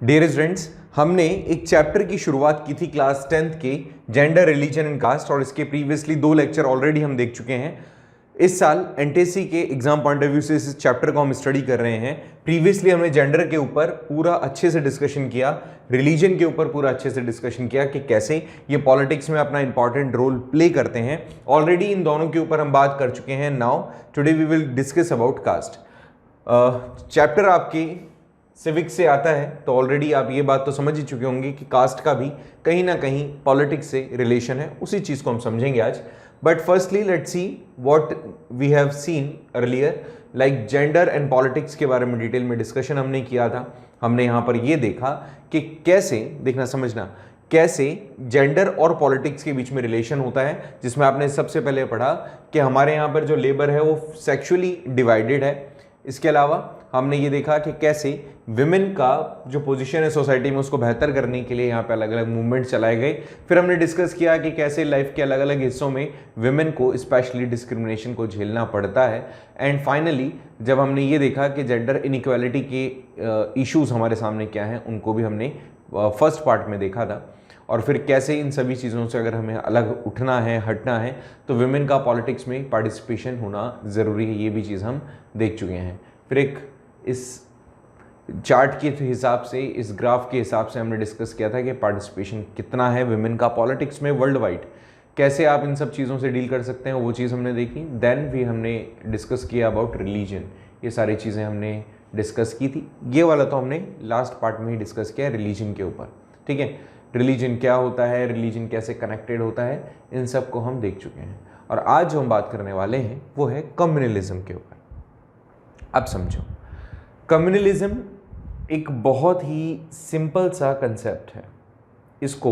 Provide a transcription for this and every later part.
Dear students, हमने एक chapter की शुरुआत की थी क्लास 10th के जेंडर, रिलीजन एंड कास्ट, और इसके प्रीवियसली 2 लेक्चर ऑलरेडी हम देख चुके हैं। इस साल एनटीएससी के एग्जाम पॉइंट ऑफ व्यू से इस चैप्टर को हम स्टडी कर रहे हैं। प्रीवियसली हमने जेंडर के ऊपर पूरा अच्छे से डिस्कशन किया, रिलीजन के ऊपर पूरा अच्छे से डिस्कशन किया कि कैसे ये पॉलिटिक्स में अपना इंपॉर्टेंट रोल प्ले करते हैं। ऑलरेडी इन दोनों के ऊपर हम बात कर चुके हैं। Now today we will discuss about caste. Chapter आपकी सिविक्स से आता है, तो ऑलरेडी आप ये बात तो समझ ही चुके होंगे कि कास्ट का भी कहीं ना कहीं पॉलिटिक्स से रिलेशन है। उसी चीज़ को हम समझेंगे आज। But firstly let's see what we have seen earlier, like gender and politics के बारे में डिटेल में डिस्कशन हमने किया था। हमने यहाँ पर ये देखा कि कैसे, देखना समझना, कैसे जेंडर और पॉलिटिक्स के बीच में रिलेशन होता है, जिसमें आपने सबसे पहले पढ़ा कि हमारे यहाँ पर जो लेबर है वो सेक्सुअली डिवाइडेड है। इसके अलावा हमने ये देखा कि कैसे विमेन का जो पोजीशन है सोसाइटी में उसको बेहतर करने के लिए यहाँ पे अलग अलग मूवमेंट चलाए गए। फिर हमने डिस्कस किया कि कैसे लाइफ के अलग अलग हिस्सों में विमेन को स्पेशली डिस्क्रिमिनेशन को झेलना पड़ता है। एंड फाइनली जब हमने ये देखा कि जेंडर इनइक्वालिटी के इश्यूज हमारे सामने क्या हैं, उनको भी हमने फर्स्ट पार्ट में देखा था। और फिर कैसे इन सभी चीज़ों से अगर हमें अलग उठना है, हटना है, तो विमेन का पॉलिटिक्स में पार्टिसिपेशन होना ज़रूरी है। ये भी चीज़ हम देख चुके हैं। फिर एक इस चार्ट के हिसाब से, इस ग्राफ के हिसाब से हमने डिस्कस किया था कि पार्टिसिपेशन कितना है विमेन का पॉलिटिक्स में वर्ल्ड वाइड, कैसे आप इन सब चीज़ों से डील कर सकते हैं, वो चीज़ हमने देखी। देन भी हमने डिस्कस किया अबाउट रिलीजन। ये सारी चीज़ें हमने डिस्कस की थी। ये वाला तो हमने लास्ट पार्ट में ही डिस्कस किया रिलीजन के ऊपर, ठीक है। रिलीजन क्या होता है, रिलीजन कैसे कनेक्टेड होता है, इन सब को हम देख चुके हैं। और आज जो हम बात करने वाले हैं वो है कम्युनलिज्म के ऊपर। अब समझो, कम्युनलिज्म एक बहुत ही सिंपल सा कंसेप्ट है। इसको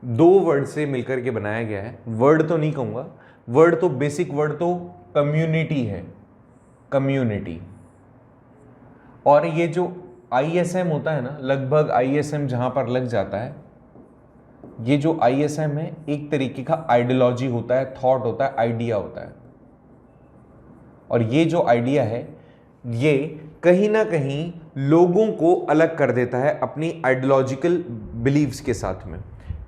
2 वर्ड से मिलकर के बनाया गया है। वर्ड तो नहीं कहूँगा, वर्ड तो बेसिक वर्ड तो कम्युनिटी है, कम्युनिटी। और ये जो ISM होता है ना, लगभग ISM जहाँ पर लग जाता है, ये जो ISM है एक तरीके का आइडियोलॉजी होता है, थॉट होता है, आइडिया होता है। और ये जो आइडिया है ये कहीं ना कहीं लोगों को अलग कर देता है अपनी आइडियोलॉजिकल बिलीव्स के साथ में।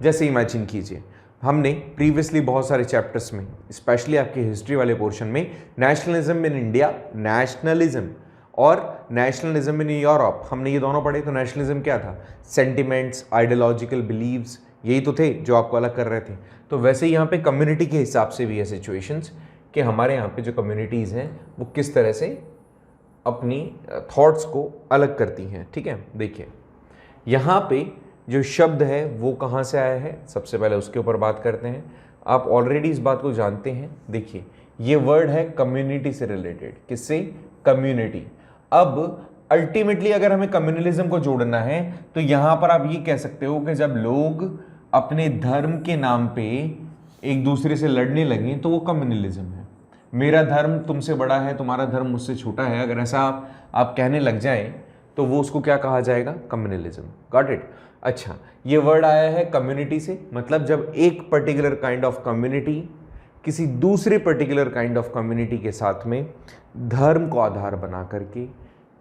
जैसे इमेजिन कीजिए, हमने प्रीवियसली बहुत सारे चैप्टर्स में, स्पेशली आपके हिस्ट्री वाले पोर्शन में, नेशनलिज्म इन इंडिया, नेशनलिज्म और नेशनलिज्म इन यूरोप, हमने ये दोनों पढ़े। तो नेशनलिज्म क्या था? सेंटिमेंट्स, आइडियोलॉजिकल बिलीव्स, यही तो थे जो आपको अलग कर रहे थे। तो वैसे ही यहाँ पे कम्युनिटी के हिसाब से भी है सिचुएशंस कि हमारे यहाँ पे जो कम्युनिटीज़ हैं वो किस तरह से अपनी थॉट्स को अलग करती हैं, ठीक है। देखिए यहाँ पे जो शब्द है वो कहाँ से आया है, सबसे पहले उसके ऊपर बात करते हैं। आप ऑलरेडी इस बात को जानते हैं। देखिए ये वर्ड है कम्युनिटी से रिलेटेड। किससे? कम्युनिटी। अब अल्टीमेटली अगर हमें कम्युनलिज्म को जोड़ना है तो यहाँ पर आप ये कह सकते हो कि जब लोग अपने धर्म के नाम पे एक दूसरे से लड़ने लगे तो वो कम्युनलिज्म है। मेरा धर्म तुमसे बड़ा है, तुम्हारा धर्म मुझसे छोटा है, अगर ऐसा आप कहने लग जाएं तो वो उसको क्या कहा जाएगा? कम्युनलिज्म। Got it? अच्छा, ये वर्ड आया है कम्युनिटी से, मतलब जब एक पर्टिकुलर काइंड ऑफ कम्युनिटी किसी दूसरे पर्टिकुलर काइंड ऑफ कम्युनिटी के साथ में धर्म को आधार बना करके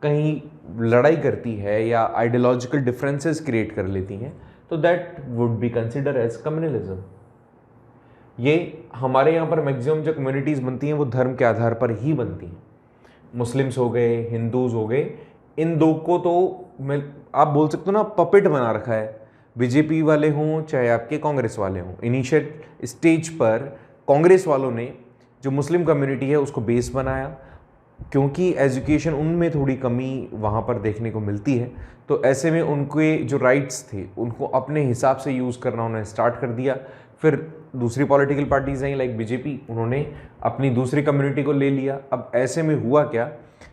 कहीं लड़ाई करती है या आइडियोलॉजिकल डिफरेंसेस क्रिएट कर लेती हैं, तो that would be consider as communalism. ये हमारे यहाँ पर मैक्सिमम जो कम्युनिटीज़ बनती हैं वो धर्म के आधार पर ही बनती हैं। मुस्लिम्स हो गए, हिंदूज हो गए, इन दो को तो मैं आप बोल सकते हो ना पपेट बना रखा है। बीजेपी वाले हों चाहे आपके कांग्रेस वाले हों, इनिशियल स्टेज पर कांग्रेस वालों ने जो मुस्लिम कम्युनिटी है उसको बेस बनाया, क्योंकि एजुकेशन उनमें थोड़ी कमी वहाँ पर देखने को मिलती है। तो ऐसे में उनके जो राइट्स थे उनको अपने हिसाब से यूज़ करना उन्होंने स्टार्ट कर दिया। फिर दूसरी पॉलिटिकल पार्टीज हैं लाइक बीजेपी, उन्होंने अपनी दूसरी कम्युनिटी को ले लिया। अब ऐसे में हुआ क्या,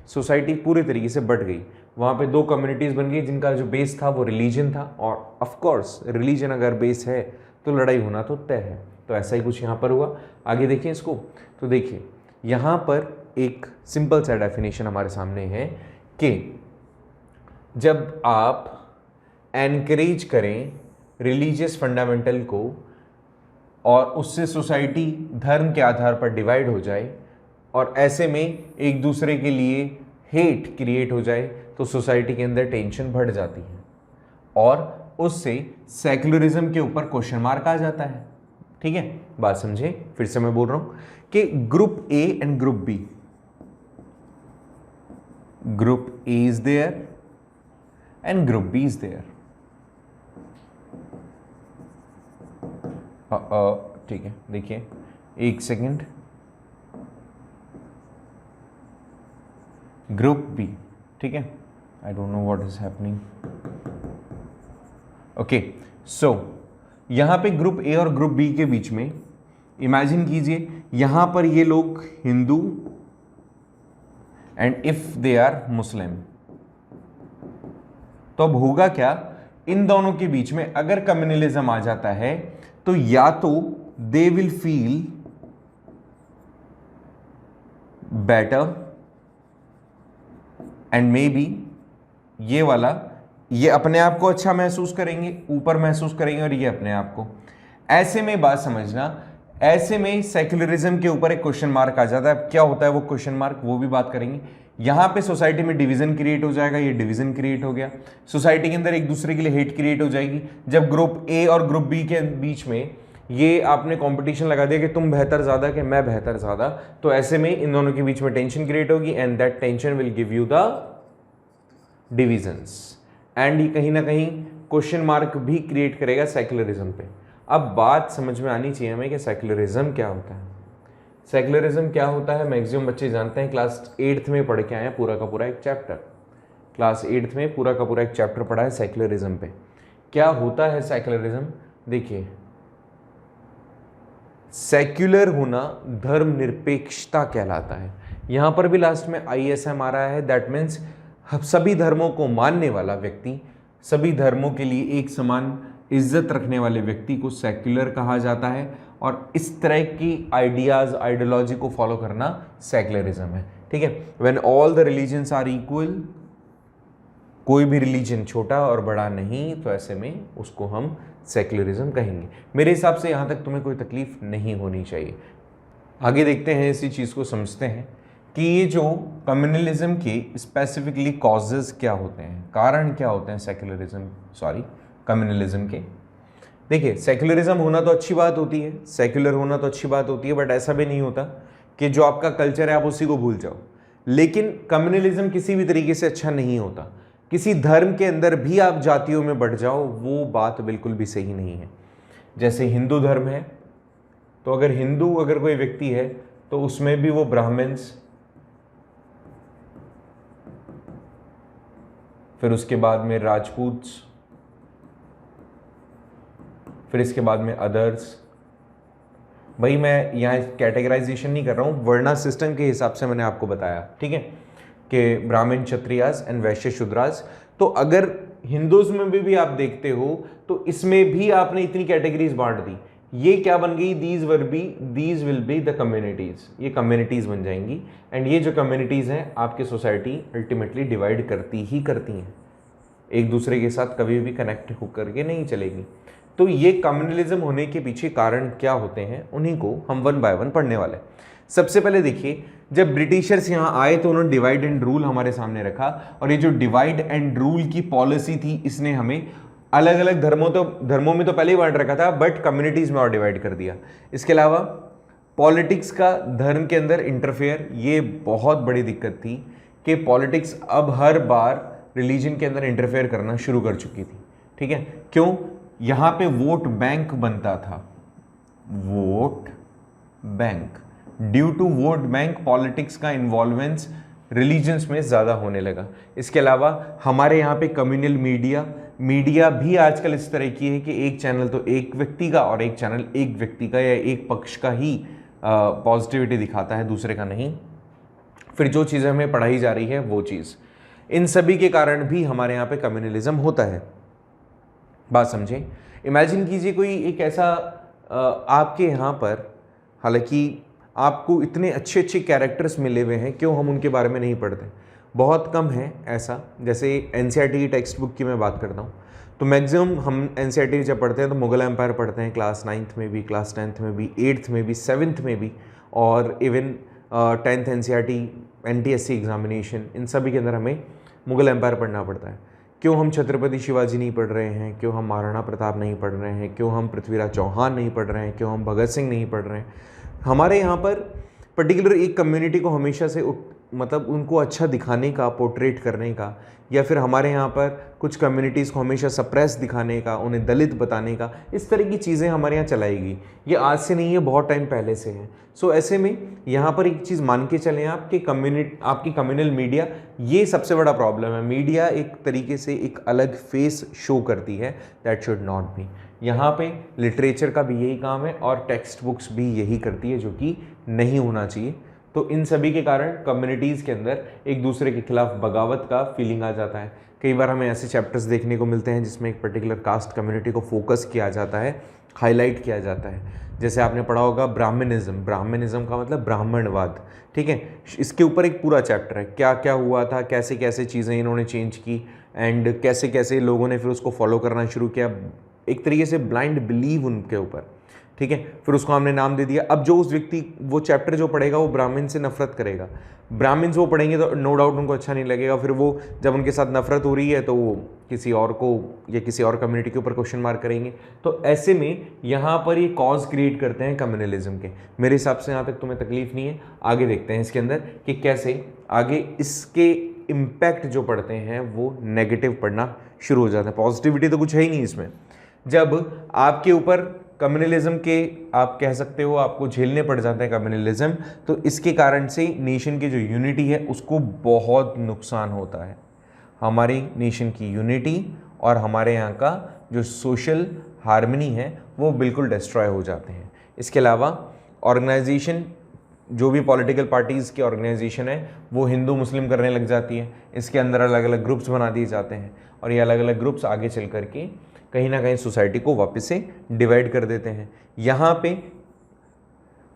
सोसाइटी पूरे तरीके से बट गई। वहाँ पे 2 कम्युनिटीज़ बन गई जिनका जो बेस था वो रिलीजन था, और ऑफ कोर्स रिलीजन अगर बेस है तो लड़ाई होना तो तय है। तो ऐसा ही कुछ यहाँ पर हुआ। आगे देखें इसको, तो देखिए यहाँ पर एक सिंपल सा डेफिनेशन हमारे सामने है कि जब आप एनकरेज करें रिलीजियस फंडामेंटल को और उससे सोसाइटी धर्म के आधार पर डिवाइड हो जाए और ऐसे में एक दूसरे के लिए हेट क्रिएट हो जाए, तो सोसाइटी के अंदर टेंशन बढ़ जाती है। और उससे सेक्युलरिज्म के ऊपर क्वेश्चन मार्क आ जाता है। ठीक है, बात समझे? फिर से मैं बोल रहा हूं कि group A and group B, group A is there and group B is there. ठीक है, देखिए एक सेकेंड, ग्रुप बी, ठीक है, I don't know what is happening. Okay, so यहां पे ग्रुप ए और ग्रुप बी के बीच में इमेजिन कीजिए, यहां पर ये लोग Hindu and if they are Muslim, तो अब होगा क्या, इन दोनों के बीच में अगर कम्युनलिज्म आ जाता है तो या तो they will feel better and may be ये वाला, ये अपने आप को अच्छा महसूस करेंगे, ऊपर महसूस करेंगे, और ये अपने आप को। ऐसे में बात समझना, ऐसे में सेक्युलरिज्म के ऊपर एक क्वेश्चन मार्क आ जाता है। अब क्या होता है वो क्वेश्चन मार्क, वो भी बात करेंगे। यहां पे सोसाइटी में डिवीजन क्रिएट हो जाएगा, ये डिवीजन क्रिएट हो गया, सोसाइटी के अंदर एक दूसरे के लिए हेट क्रिएट हो जाएगी। जब ग्रुप ए और ग्रुप बी के बीच में ये आपने कंपटीशन लगा दिया कि तुम बेहतर ज्यादा कि मैं बेहतर ज्यादा, तो ऐसे में इन दोनों के बीच में टेंशन क्रिएट होगी and that tension will give you the divisions, and ये कहीं ना कहीं क्वेश्चन मार्क भी क्रिएट करेगा सेक्युलरिज्म पे। अब बात समझ में आनी चाहिए हमें कि सेक्युलरिज्म क्या होता है। सेक्युलरिज्म क्या होता है मैक्सिमम बच्चे जानते हैं, क्लास 8th में पढ़ के आए हैं पूरा का पूरा एक चैप्टर, क्लास 8th में पूरा का पूरा एक चैप्टर पढ़ा है सेक्युलरिज्म पे। क्या होता है सेक्युलरिज्म? देखिए, सेक्युलर होना धर्मनिरपेक्षता कहलाता है। यहां पर भी लास्ट में ISM आ रहा है, दैट मीन्स सभी धर्मों को मानने वाला व्यक्ति, सभी धर्मों के लिए एक समान इज्जत रखने वाले व्यक्ति को सेक्युलर कहा जाता है, और इस तरह की आइडियाज आइडियोलॉजी को फॉलो करना सेक्युलरिज्म है। ठीक है, when all the religions are equal, कोई भी रिलीजन छोटा और बड़ा नहीं, तो ऐसे में उसको हम सेक्युलरिज्म कहेंगे। मेरे हिसाब से यहां तक तुम्हें कोई तकलीफ नहीं होनी चाहिए। आगे देखते हैं, इसी चीज को समझते हैं कि ये जो कम्युनलिज्म के स्पेसिफिकली कॉजेज क्या होते हैं, कारण क्या होते हैं कम्युनलिज्म के। देखिए, सेक्युलरिज्म होना तो अच्छी बात होती है, सेक्युलर होना तो अच्छी बात होती है, बट ऐसा भी नहीं होता कि जो आपका कल्चर है आप उसी को भूल जाओ। लेकिन कम्युनलिज्म किसी भी तरीके से अच्छा नहीं होता। किसी धर्म के अंदर भी आप जातियों में बढ़ जाओ, वो बात बिल्कुल भी सही नहीं है। जैसे हिंदू धर्म है, तो अगर हिंदू अगर कोई व्यक्ति है तो उसमें भी वो ब्राह्मण्स, फिर उसके बाद में राजपूत, फिर इसके बाद में अदर्स। भाई मैं यहाँ कैटेगराइजेशन नहीं कर रहा हूँ, वर्णा सिस्टम के हिसाब से मैंने आपको बताया, ठीक है, कि ब्राह्मण, क्षत्रियास एंड वैश्य, शूद्रास। तो अगर हिंदूज में भी आप देखते हो तो इसमें भी आपने इतनी कैटेगरीज बांट दी, ये क्या बन गई, these will be the communities, ये कम्युनिटीज बन जाएंगी। एंड ये जो कम्युनिटीज हैं आपकी सोसाइटी अल्टीमेटली डिवाइड करती हैं, एक दूसरे के साथ कभी भी कनेक्ट होकर के नहीं चलेगी। तो ये कम्युनलिज्म होने के पीछे कारण क्या होते हैं, उन्हीं को हम 1 बाय 1 पढ़ने वाले। सबसे पहले देखिए, जब ब्रिटिशर्स यहाँ आए तो उन्होंने डिवाइड एंड रूल हमारे सामने रखा, और ये जो डिवाइड एंड रूल की पॉलिसी थी, इसने हमें अलग अलग धर्मों में तो पहले ही बांट रखा था, बट कम्युनिटीज में और डिवाइड कर दिया। इसके अलावा पॉलिटिक्स का धर्म के अंदर इंटरफेयर, ये बहुत बड़ी दिक्कत थी कि पॉलिटिक्स अब हर बार रिलीजन के अंदर इंटरफेयर करना शुरू कर चुकी थी। ठीक है, क्यों? यहां पे वोट बैंक बनता था, vote bank. Due to vote bank politics का इन्वॉल्वमेंस रिलीजन्स में ज़्यादा होने लगा। इसके अलावा हमारे यहाँ पे कम्युनल मीडिया भी आजकल इस तरह की है कि एक चैनल तो एक व्यक्ति का और एक चैनल एक व्यक्ति का या एक पक्ष का ही पॉजिटिविटी दिखाता है, दूसरे का नहीं। फिर जो चीज़ें हमें पढ़ाई जा रही है वो चीज़, इन सभी के कारण भी हमारे यहाँ पे कम्युनलिज्म होता है। बात समझें, इमेजिन कीजिए कोई एक ऐसा आपके यहाँ पर, हालांकि आपको इतने अच्छे अच्छे कैरेक्टर्स मिले हुए हैं, क्यों हम उनके बारे में नहीं पढ़ते? बहुत कम है ऐसा। जैसे NCERT की टेक्स्ट बुक की मैं बात करता हूँ, तो मैक्सिमम हम NCERT जब पढ़ते हैं तो मुगल एम्पायर पढ़ते हैं, क्लास 9th में भी, क्लास 10th में भी, 8th में भी, 7th में भी, और even 10th NCERT, NTSC examination, इन सभी के अंदर हमें मुगल एम्पायर पढ़ना पड़ता है। क्यों हम छत्रपति शिवाजी नहीं पढ़ रहे हैं, क्यों हम महाराणा प्रताप नहीं पढ़ रहे हैं, क्यों हम पृथ्वीराज चौहान नहीं पढ़ रहे हैं, क्यों हम भगत सिंह नहीं पढ़ रहे हैं। हमारे यहाँ पर पर्टिकुलर एक कम्युनिटी को हमेशा से मतलब उनको अच्छा दिखाने का, पोर्ट्रेट करने का, या फिर हमारे यहाँ पर कुछ कम्युनिटीज़ को हमेशा सप्रेस दिखाने का, उन्हें दलित बताने का, इस तरह की चीज़ें हमारे यहाँ चलाएगी। ये आज से नहीं है, बहुत टाइम पहले से है। सो ऐसे में यहाँ पर एक चीज़ मान के चलें आप कि आपकी कम्युनल मीडिया, ये सबसे बड़ा प्रॉब्लम है। मीडिया एक तरीके से एक अलग फेस शो करती है, दैट शुड नॉट बी। यहाँ पे लिटरेचर का भी यही काम है और टेक्स्ट बुक्स भी यही करती है, जो कि नहीं होना चाहिए। तो इन सभी के कारण कम्युनिटीज़ के अंदर एक दूसरे के खिलाफ बगावत का फीलिंग आ जाता है। कई बार हमें ऐसे चैप्टर्स देखने को मिलते हैं जिसमें एक पर्टिकुलर कास्ट कम्युनिटी को फोकस किया जाता है, हाईलाइट किया जाता है। जैसे आपने पढ़ा होगा ब्राह्मणिज्म। ब्राह्मणिज्म का मतलब ब्राह्मणवाद, ठीक है। इसके ऊपर एक पूरा चैप्टर है, क्या क्या हुआ था, कैसे कैसे चीज़ें इन्होंने चेंज की एंड कैसे कैसे लोगों ने फिर उसको फॉलो करना शुरू किया, एक तरीके से ब्लाइंड बिलीव उनके ऊपर, ठीक है। फिर उसको हमने नाम दे दिया। अब जो उस व्यक्ति वो चैप्टर जो पढ़ेगा वो ब्राह्मण से नफरत करेगा। ब्राह्मण्स वो पढ़ेंगे तो नो डाउट उनको अच्छा नहीं लगेगा। फिर वो जब उनके साथ नफरत हो रही है तो वो किसी और को या किसी और कम्युनिटी के ऊपर क्वेश्चन मार्क करेंगे। तो ऐसे में यहाँ पर ये कॉज क्रिएट करते हैं कम्युनलिज्म के। मेरे हिसाब से यहाँ तक तुम्हें तकलीफ नहीं है। आगे देखते हैं इसके अंदर कि कैसे आगे इसके इम्पैक्ट जो पड़ते हैं वो नेगेटिव पड़ना शुरू हो जाता है। पॉजिटिविटी तो कुछ है ही नहीं इसमें। जब आपके ऊपर कम्युनलिज्म के, आप कह सकते हो, आपको झेलने पड़ जाते हैं कम्युनलिज्म, तो इसके कारण से नेशन की जो यूनिटी है उसको बहुत नुकसान होता है। हमारी नेशन की यूनिटी और हमारे यहाँ का जो सोशल हार्मनी है वो बिल्कुल डिस्ट्रॉय हो जाते हैं। इसके अलावा ऑर्गेनाइजेशन, जो भी पॉलिटिकल पार्टीज़ की ऑर्गेनाइजेशन है वो हिंदू मुस्लिम करने लग जाती है। इसके अंदर अलग अलग ग्रुप्स बना दिए जाते हैं और ये अलग अलग ग्रुप्स आगे चल करके कहीं ना कहीं सोसाइटी को वापस से डिवाइड कर देते हैं। यहाँ पे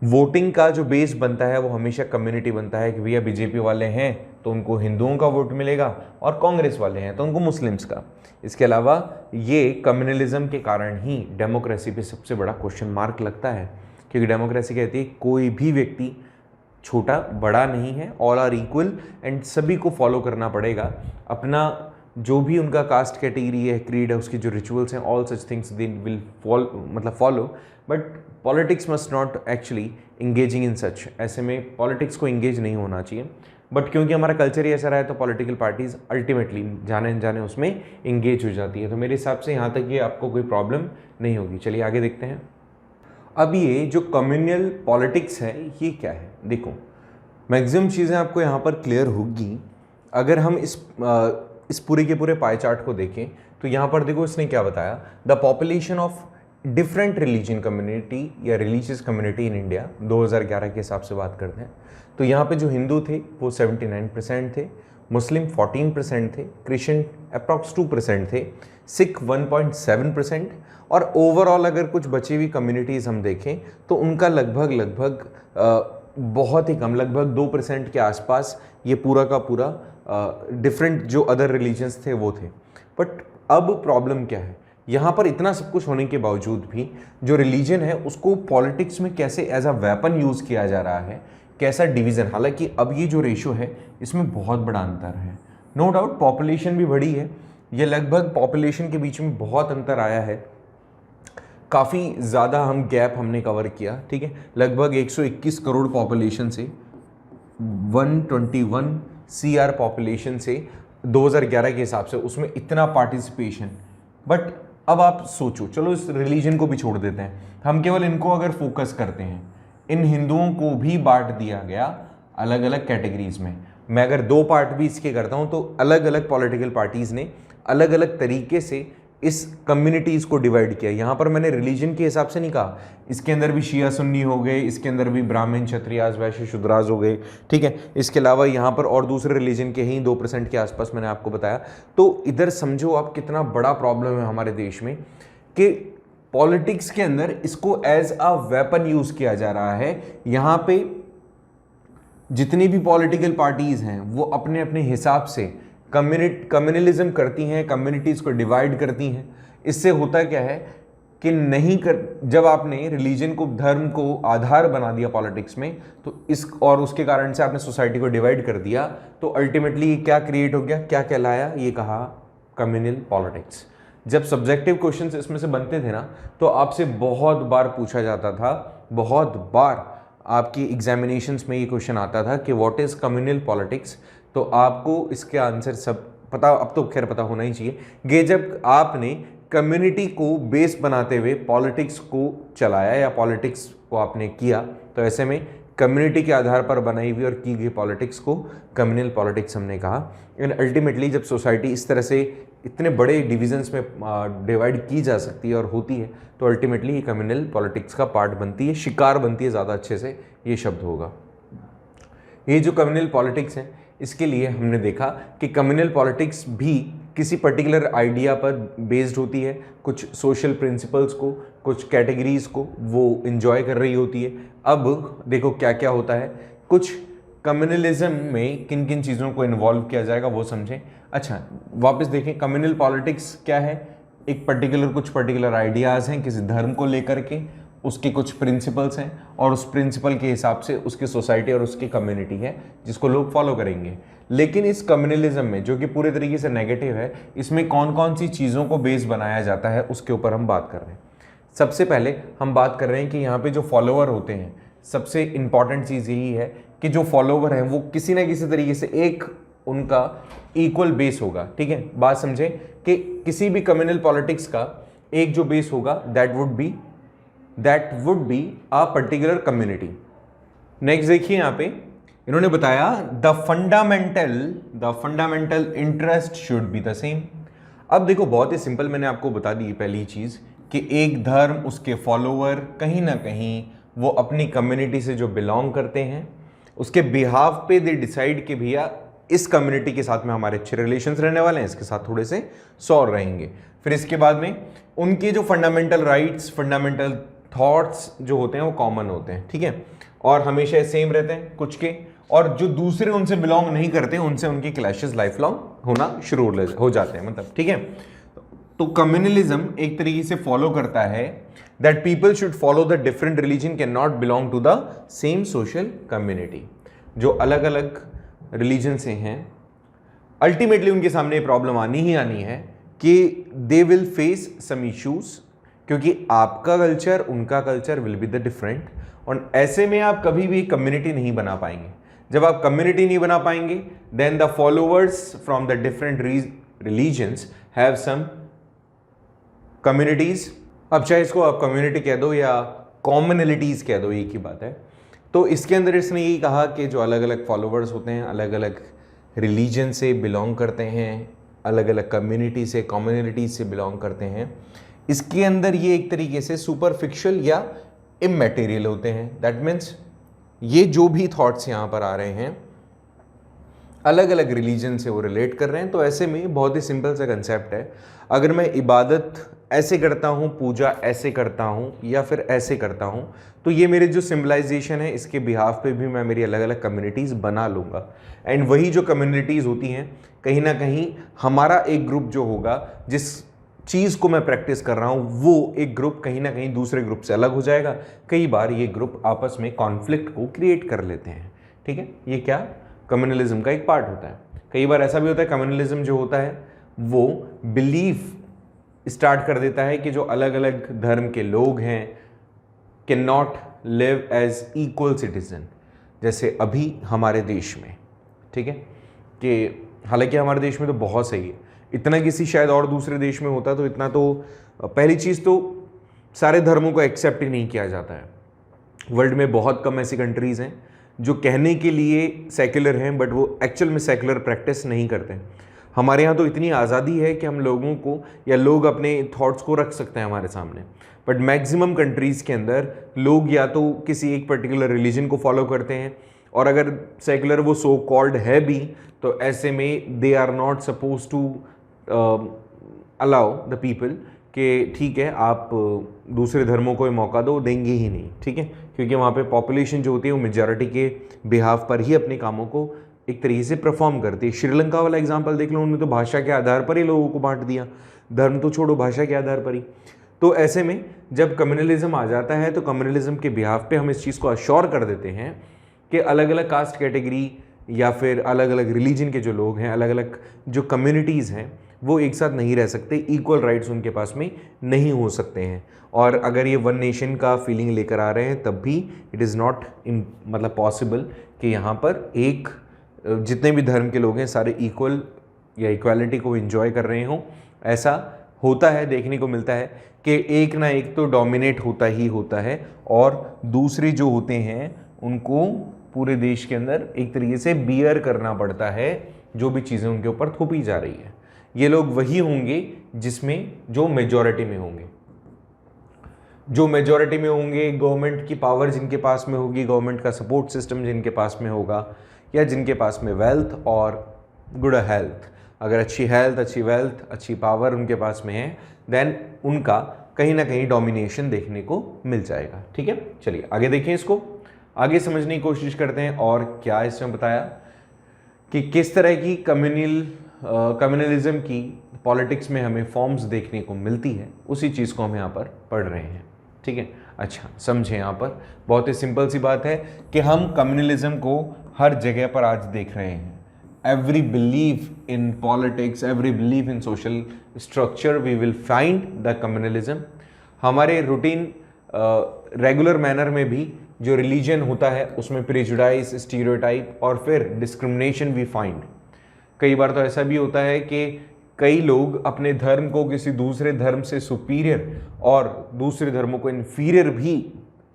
वोटिंग का जो बेस बनता है वो हमेशा कम्युनिटी बनता है कि भैया बीजेपी वाले हैं तो उनको हिंदुओं का वोट मिलेगा और कांग्रेस वाले हैं तो उनको मुस्लिम्स का। इसके अलावा ये कम्युनलिज्म के कारण ही डेमोक्रेसी पे सबसे बड़ा क्वेश्चन मार्क लगता है, क्योंकि डेमोक्रेसी कहती है कोई भी व्यक्ति छोटा बड़ा नहीं है, ऑल आर इक्वल एंड सभी को फॉलो करना पड़ेगा। अपना जो भी उनका कास्ट कैटेगरी है, क्रीड है, उसके जो रिचुअल्स हैं, all such things they will follow, but politics must not actually engaging in such. ऐसे में पॉलिटिक्स को इंगेज नहीं होना चाहिए, बट क्योंकि हमारा कल्चर ही ऐसा रहा है तो पॉलिटिकल पार्टीज अल्टीमेटली जाने अनजाने उसमें इंगेज हो जाती है। तो मेरे हिसाब से यहाँ तक ये आपको कोई प्रॉब्लम नहीं होगी। चलिए आगे देखते हैं। अब ये जो कम्युनल पॉलिटिक्स है ये क्या है, देखो मैक्सिमम चीज़ें आपको यहाँ पर क्लियर होगी अगर हम इस पूरे के पूरे पाई चार्ट को देखें। तो यहाँ पर देखो इसने क्या बताया, the population of different religion community या रिलीजियस कम्युनिटी इन इंडिया 2011 के हिसाब से बात करते हैं तो यहाँ पे जो हिंदू थे वो 79% थे, मुस्लिम 14% थे, क्रिश्चियन अप्रॉक्स 2% थे, सिख 1.7% और ओवरऑल अगर कुछ बची हुई कम्युनिटीज़ हम देखें तो उनका लगभग बहुत ही कम, लगभग 2% के आसपास ये पूरा का पूरा डिफरेंट जो अदर रिलीजन्स थे वो थे। बट अब प्रॉब्लम क्या है, यहाँ पर इतना सब कुछ होने के बावजूद भी जो रिलीजन है उसको पॉलिटिक्स में कैसे एज अ वेपन यूज़ किया जा रहा है, कैसा डिवीज़न। हालांकि अब ये जो रेशो है इसमें बहुत बड़ा अंतर है। नो डाउट पॉपुलेशन भी बढ़ी है, ये लगभग पॉपुलेशन के बीच में बहुत अंतर आया है, काफ़ी ज़्यादा हम गैप हमने कवर किया, ठीक है। लगभग 121 करोड़ पॉपुलेशन से 121 CR पॉपुलेशन से 2011 के हिसाब से उसमें इतना पार्टिसिपेशन। बट अब आप सोचो, चलो इस रिलीजन को भी छोड़ देते हैं, हम केवल इनको अगर फोकस करते हैं, इन हिंदुओं को भी बांट दिया गया अलग अलग कैटेगरीज में। मैं अगर दो पार्ट भी इसके करता हूं तो अलग अलग पॉलिटिकल पार्टीज ने अलग अलग तरीके से इस कम्युनिटीज़ को डिवाइड किया। यहाँ पर मैंने रिलीजन के हिसाब से नहीं कहा, इसके अंदर भी शिया सुन्नी हो गए, इसके अंदर भी ब्राह्मण क्षत्रियाज वैश्य शूद्राज हो गए, ठीक है। इसके अलावा यहाँ पर और दूसरे रिलीजन के ही 2% के आसपास मैंने आपको बताया। तो इधर समझो आप कितना बड़ा प्रॉब्लम है हमारे देश में कि पॉलिटिक्स के अंदर इसको एज अ वेपन यूज किया जा रहा है। यहाँ पे जितनी भी पॉलिटिकल पार्टीज हैं वो अपने अपने हिसाब से कम्युनलिज्म करती हैं, कम्युनिटीज़ को डिवाइड करती हैं। इससे होता क्या है कि जब आपने रिलीजन को, धर्म को आधार बना दिया पॉलिटिक्स में, तो उसके कारण से आपने सोसाइटी को डिवाइड कर दिया, तो अल्टीमेटली क्या क्रिएट हो गया, क्या कहलाया, ये कहा कम्युनल पॉलिटिक्स। जब सब्जेक्टिव क्वेश्चंस इसमें से बनते थे ना, तो आपसे बहुत बार पूछा जाता था, बहुत बार आपकी एग्जामिनेशंस में ये क्वेश्चन आता था कि व्हाट इज कम्युनल पॉलिटिक्स। तो आपको इसके आंसर सब पता, अब तो खैर पता होना ही चाहिए कि जब आपने कम्युनिटी को बेस बनाते हुए पॉलिटिक्स को चलाया या पॉलिटिक्स को आपने किया, तो ऐसे में कम्युनिटी के आधार पर बनाई हुई और की गई पॉलिटिक्स को कम्युनल पॉलिटिक्स हमने कहा। एंड अल्टीमेटली जब सोसाइटी इस तरह से इतने बड़े डिविजन्स में डिवाइड की जा सकती है और होती है, तो अल्टीमेटली ये कम्युनल पॉलिटिक्स का पार्ट बनती है, शिकार बनती है, ज़्यादा अच्छे से ये शब्द होगा। ये जो कम्युनल पॉलिटिक्स है, इसके लिए हमने देखा कि कम्युनल पॉलिटिक्स भी किसी पर्टिकुलर आइडिया पर बेस्ड होती है, कुछ सोशल प्रिंसिपल्स को, कुछ कैटेगरीज को वो इंजॉय कर रही होती है। अब देखो क्या क्या होता है, कुछ कम्युनलिज्म में किन किन चीज़ों को इन्वॉल्व किया जाएगा वो समझें। अच्छा, वापस देखें, कम्युनल पॉलिटिक्स क्या है? एक कुछ पर्टिकुलर आइडियाज़ हैं किसी धर्म को लेकर के, उसके कुछ प्रिंसिपल्स हैं और उस प्रिंसिपल के हिसाब से उसकी सोसाइटी और उसकी कम्युनिटी है जिसको लोग फॉलो करेंगे। लेकिन इस कम्युनलिज्म में, जो कि पूरे तरीके से नेगेटिव है, इसमें कौन कौन सी चीज़ों को बेस बनाया जाता है उसके ऊपर हम बात कर रहे हैं। सबसे पहले हम बात कर रहे हैं कि यहाँ पे जो फॉलोअर होते हैं, सबसे इंपॉर्टेंट चीज़ यही है कि जो फॉलोवर हैं वो किसी ना किसी तरीके से एक उनका इक्वल बेस होगा। ठीक है, बात समझें कि किसी भी कम्युनल पॉलिटिक्स का एक जो बेस होगा that would be a particular community. Next देखिए, यहाँ पे इन्होंने बताया the fundamental interest should be the same. अब देखो बहुत ही सिंपल, मैंने आपको बता दी पहली चीज कि एक धर्म, उसके फॉलोवर कहीं ना कहीं वो अपनी कम्युनिटी से जो बिलोंग करते हैं उसके बिहाफ पे दे डिसाइड कि भैया इस कम्युनिटी के साथ में हमारे अच्छे रिलेशंस रहने वाले हैं, इसके साथ थोड़े से सौर रहेंगे। फिर इसके बाद में उनके जो फंडामेंटल राइट्स, फंडामेंटल थॉट्स जो होते हैं वो कॉमन होते हैं। ठीक है, और हमेशा सेम रहते हैं कुछ के, और जो दूसरे उनसे बिलोंग नहीं करते उनसे उनके क्लैशेस लाइफ लॉन्ग होना शुरू हो जाते हैं, मतलब। ठीक है, तो कम्युनलिज्म एक तरीके से फॉलो करता है that people should follow the different religion can not belong to the same social community. जो अलग अलग रिलीजन से हैं, अल्टीमेटली उनके सामने प्रॉब्लम आनी ही आनी है कि they will face some issues, क्योंकि आपका कल्चर, उनका culture will be the different, और ऐसे में आप कभी भी कम्युनिटी नहीं बना पाएंगे। जब आप कम्युनिटी नहीं बना पाएंगे, then the followers from the different religions have some communities. अब चाहे इसको आप कम्युनिटी कह दो या कॉमनलिटीज कह दो, एक ही बात है। तो इसके अंदर इसने यही कहा कि जो अलग अलग फॉलोअर्स होते हैं, अलग अलग रिलीजन से बिलोंग करते हैं, अलग अलग कम्युनिटी से, कॉमनलिटीज से बिलोंग करते हैं, इसके अंदर ये एक तरीके से सुपरफिशियल या इमैटेरियल होते हैं। दैट मीन्स ये जो भी थॉट्स यहाँ पर आ रहे हैं अलग अलग रिलीजन से वो रिलेट कर रहे हैं। तो ऐसे में बहुत ही सिंपल सा कंसेप्ट है, अगर मैं इबादत ऐसे करता हूँ, पूजा ऐसे करता हूँ या फिर ऐसे करता हूँ, तो ये मेरे जो सिम्बलाइजेशन है इसके बिहाफ पे भी मैं मेरी अलग अलग कम्युनिटीज़ बना लूँगा। एंड वही जो कम्युनिटीज़ होती हैं, कहीं ना कहीं हमारा एक ग्रुप जो होगा, जिस चीज़ को मैं प्रैक्टिस कर रहा हूँ, वो एक ग्रुप कहीं ना कहीं दूसरे ग्रुप से अलग हो जाएगा। कई बार ये ग्रुप आपस में कॉन्फ्लिक्ट को क्रिएट कर लेते हैं। ठीक है, ये क्या कम्युनलिज्म का एक पार्ट होता है। कई बार ऐसा भी होता है, कम्युनलिज्म जो होता है वो बिलीफ स्टार्ट कर देता है कि जो अलग अलग धर्म के लोग हैं can not live as equal citizen. जैसे अभी हमारे देश में, ठीक है, कि हालांकि हमारे देश में तो बहुत सही है, इतना किसी शायद और दूसरे देश में होता तो इतना तो, पहली चीज़ तो सारे धर्मों को एक्सेप्ट ही नहीं किया जाता है। वर्ल्ड में बहुत कम ऐसी कंट्रीज़ हैं जो कहने के लिए सेक्युलर हैं बट वो एक्चुअल में सेक्युलर प्रैक्टिस नहीं करते। हमारे यहाँ तो इतनी आज़ादी है कि हम लोगों को या लोग अपने थॉट्स को रख सकते हैं हमारे सामने, बट मैक्सिमम कंट्रीज़ के अंदर लोग या तो किसी एक पर्टिकुलर रिलीजन को फॉलो करते हैं, और अगर सेक्युलर वो सो कॉल्ड है भी, तो ऐसे में they are not suppose to allow the people कि ठीक है आप दूसरे धर्मों को मौका दो, देंगे ही नहीं। ठीक है, क्योंकि वहाँ पे पॉपुलेशन जो होती है वो मेजॉरिटी के बिहाफ पर ही अपने कामों को एक तरीके से परफॉर्म करती है। श्रीलंका वाला एग्जांपल देख लो, उन्होंने तो भाषा के आधार पर ही लोगों को बांट दिया, धर्म तो छोड़ो, भाषा के आधार पर ही। तो ऐसे में जब कम्युनलिज्म आ जाता है तो कम्युनलिज्म के बिहाफ पे हम इस चीज़ को अश्योर कर देते हैं कि अलग अलग कास्ट कैटेगरी या फिर अलग अलग रिलीजन के जो लोग हैं, अलग अलग जो कम्युनिटीज़ हैं, वो एक साथ नहीं रह सकते, इक्वल राइट्स उनके पास में नहीं हो सकते हैं। और अगर ये वन नेशन का फीलिंग लेकर आ रहे हैं तब भी इट इज़ नॉट मतलब पॉसिबल कि यहाँ पर एक जितने भी धर्म के लोग हैं सारे इक्वल या इक्वालिटी को एंजॉय कर रहे हों। ऐसा होता है, देखने को मिलता है कि एक ना एक तो डोमिनेट होता ही होता है और दूसरे जो होते हैं उनको पूरे देश के अंदर एक तरीके से बियर करना पड़ता है जो भी चीज़ें उनके ऊपर थोपी जा रही है। ये लोग वही होंगे जिसमें जो मेजॉरिटी में होंगे, जो मेजॉरिटी में होंगे, गवर्नमेंट की पावर जिनके पास में होगी, गवर्नमेंट का सपोर्ट सिस्टम जिनके पास में होगा, या जिनके पास में वेल्थ और गुड हेल्थ, अगर अच्छी हेल्थ, अच्छी वेल्थ, अच्छी पावर उनके पास में है, देन उनका कहीं ना कहीं डोमिनेशन देखने को मिल जाएगा। ठीक है, चलिए आगे देखें, इसको आगे समझने की कोशिश करते हैं। और क्या इसमें बताया कि किस तरह की कम्युनलिज्म की पॉलिटिक्स में हमें फॉर्म्स देखने को मिलती है, उसी चीज़ को हम यहाँ पर पढ़ रहे हैं। ठीक है, अच्छा समझे, यहाँ पर बहुत ही सिंपल सी बात है कि हम कम्युनलिज्म को हर जगह पर आज देख रहे हैं। Every believe in politics, every believe in social structure, we will find the communalism. हमारे रूटीन रेगुलर मैनर में भी जो रिलीजन होता है उसमें प्रेजुडाइज, स्टीरियोटाइप और फिर डिस्क्रिमिनेशन वी फाइंड। कई बार तो ऐसा भी होता है कि कई लोग अपने धर्म को किसी दूसरे धर्म से सुपीरियर और दूसरे धर्मों को इन्फीरियर भी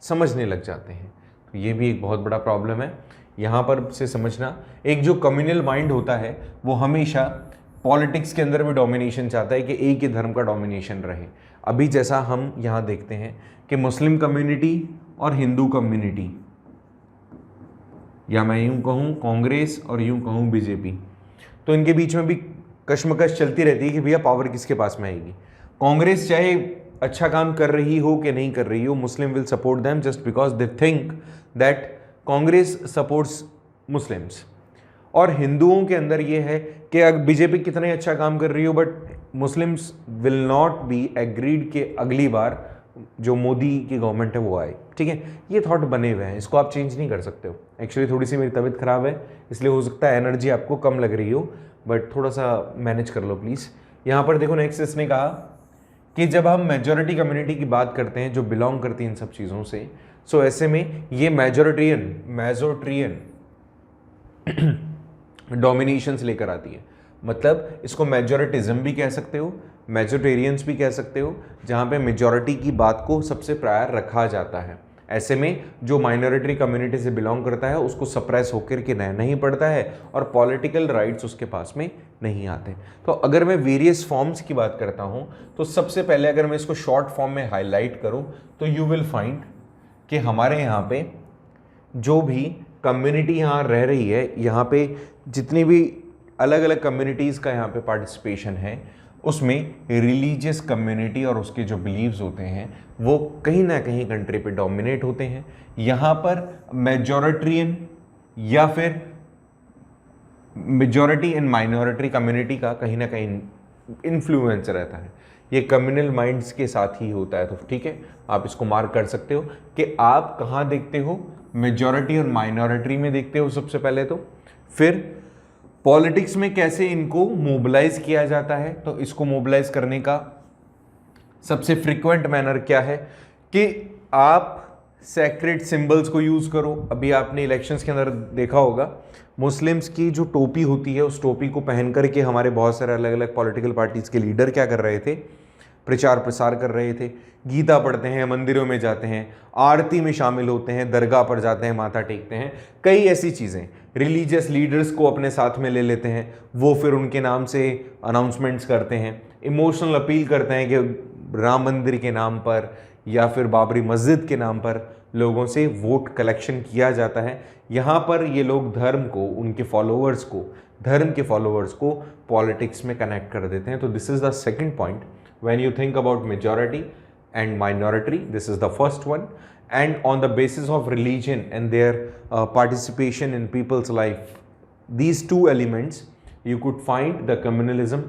समझने लग जाते हैं। तो ये भी एक बहुत बड़ा प्रॉब्लम है। यहाँ पर से समझना, एक जो कम्युनल माइंड होता है वो हमेशा पॉलिटिक्स के अंदर भी डोमिनेशन चाहता है कि एक ही धर्म का डोमिनेशन रहे। अभी जैसा हम यहाँ देखते हैं कि मुस्लिम कम्युनिटी और हिंदू कम्युनिटी, या मैं यूँ कहूँ कांग्रेस और यूँ कहूँ बीजेपी, तो इनके बीच में भी कश्मकश चलती रहती है कि भैया पावर किसके पास में आएगी। कांग्रेस चाहे अच्छा काम कर रही हो कि नहीं कर रही हो, Muslim will support them just because they think that Congress supports Muslims. और हिंदुओं के अंदर ये है कि अगर बीजेपी कितने अच्छा काम कर रही हो but Muslims will not be agreed कि अगली बार जो मोदी की गवर्नमेंट है वो आए। ठीक है, ये थॉट बने हुए हैं, इसको आप चेंज नहीं कर सकते हो। एक्चुअली थोड़ी सी मेरी तबीयत खराब है, इसलिए हो सकता है एनर्जी आपको कम लग रही हो, बट थोड़ा सा मैनेज कर लो प्लीज़। यहाँ पर देखो नेक्स्ट इसने कहा कि जब हम मेजॉरिटी कम्युनिटी की बात करते हैं जो बिलोंग करती है इन सब चीज़ों से, सो ऐसे में ये मेजोरिटियन डोमिनेशंस लेकर आती है। मतलब इसको मेजोरिटिज्म भी कह सकते हो, मेजोरिटेरियंस भी कह सकते हो, जहाँ पे मेजॉरिटी की बात को सबसे प्रायर रखा जाता है। ऐसे में जो माइनॉरिटी कम्युनिटी से बिलोंग करता है उसको सप्रेस होकर के रहना ही पड़ता है और पॉलिटिकल राइट्स उसके पास में नहीं आते। तो अगर मैं वेरियस फॉर्म्स की बात करता हूँ तो सबसे पहले अगर मैं इसको शॉर्ट फॉर्म में हाईलाइट करूँ तो यू विल फाइंड कि हमारे यहाँ पे जो भी कम्युनिटी यहाँ रह रही है, यहाँ पे जितनी भी अलग अलग कम्युनिटीज़ का यहाँ पे पार्टिसिपेशन है, उसमें रिलीजियस कम्युनिटी और उसके जो बिलीव्स होते हैं वो कहीं ना कहीं कंट्री पे डोमिनेट होते हैं। यहाँ पर मेजॉरिटियन या फिर मेजॉरिटी एंड माइनॉरिटी कम्युनिटी का कहीं ना कहीं इन्फ्लुएंस रहता है। ये कम्युनल माइंड्स के साथ ही होता है। तो ठीक है, आप इसको मार्क कर सकते हो कि आप कहाँ देखते हो, मेजॉरिटी और माइनॉरिटी में देखते हो सबसे पहले। तो फिर पॉलिटिक्स में कैसे इनको मोबिलाइज किया जाता है, तो इसको मोबिलाइज करने का सबसे फ्रीक्वेंट मैनर क्या है कि आप सेक्रेट सिंबल्स को यूज़ करो। अभी आपने इलेक्शंस के अंदर देखा होगा मुस्लिम्स की जो टोपी होती है उस टोपी को पहन करके हमारे बहुत सारे अलग अलग पॉलिटिकल पार्टीज़ के लीडर क्या कर रहे थे, प्रचार प्रसार कर रहे थे। गीता पढ़ते हैं, मंदिरों में जाते हैं, आरती में शामिल होते हैं, दरगाह पर जाते हैं, माथा टेकते हैं, कई ऐसी चीज़ें। रिलीजियस लीडर्स को अपने साथ में ले लेते हैं, वो फिर उनके नाम से अनाउंसमेंट्स करते हैं, इमोशनल अपील करते हैं कि राम मंदिर के नाम पर या फिर बाबरी मस्जिद के नाम पर लोगों से वोट कलेक्शन किया जाता है। यहाँ पर ये लोग धर्म को, उनके फॉलोअर्स को, धर्म के फॉलोअर्स को पॉलिटिक्स में कनेक्ट कर देते हैं। तो this is the second point when you think about majority and minority. This is the first one, and on the basis of religion and their participation in people's life, these two elements you could find the communalism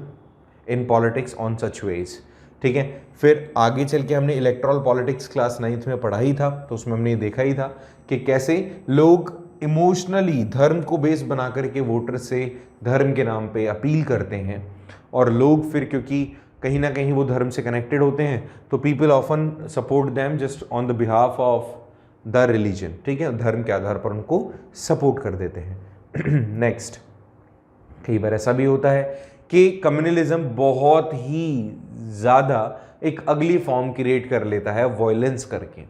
in politics on such ways. ठीक है, फिर आगे चल के हमने erectile politics class 9th में पढ़ा ही था, तो उसमें हमने देखा ही था कि कैसे लोग इमोशनली धर्म को बेस बना करके वोटर से धर्म के नाम पे अपील करते हैं, और लोग फिर क्योंकि कहीं ना कहीं वो धर्म से कनेक्टेड होते हैं तो people often support them just on the behalf of the religion, ठीक है, धर्म के आधार पर उनको सपोर्ट कर देते हैं। नेक्स्ट, कई बार ऐसा भी होता है कि कम्युनलिज्म बहुत ही ज़्यादा एक अगली फॉर्म क्रिएट कर लेता है वॉयलेंस करके।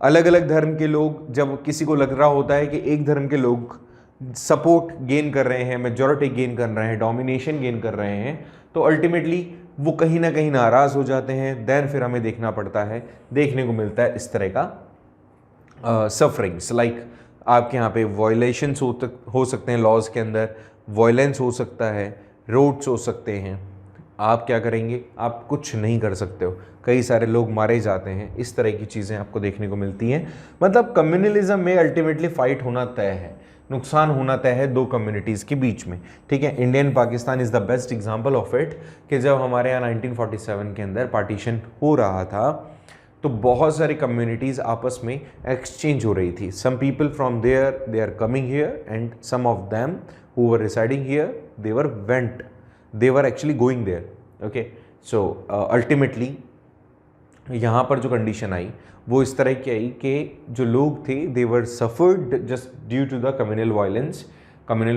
अलग अलग धर्म के लोग, जब किसी को लग रहा होता है कि एक धर्म के लोग सपोर्ट गेन कर रहे हैं, मेजॉरिटी गेन कर रहे हैं, डोमिनेशन गेन कर रहे हैं, तो अल्टीमेटली वो कहीं ना कहीं नाराज़ हो जाते हैं। देन फिर हमें देखना पड़ता है, देखने को मिलता है इस तरह का सफरिंग्स, लाइक आपके यहाँ पे वॉयलेशंस हो सकते हैं लॉज के अंदर, वॉयलेंस हो सकता है, रोड्स हो सकते हैं। आप क्या करेंगे? आप कुछ नहीं कर सकते हो, कई सारे लोग मारे जाते हैं, इस तरह की चीज़ें आपको देखने को मिलती हैं। मतलब कम्युनलिज्म में अल्टीमेटली फाइट होना तय है, नुकसान होना तय है दो कम्युनिटीज़ के बीच में, ठीक है। Indian Pakistan is the best example of it कि जब हमारे यहाँ 1947 के अंदर पार्टीशन हो रहा था तो बहुत सारी कम्युनिटीज़ आपस में एक्सचेंज हो रही थी। Some people from there they are coming here and some of them who were residing here they were actually going there, okay. So ultimately यहाँ पर जो कंडीशन आई वो इस तरह की आई कि जो लोग थे they were suffered just due to the communal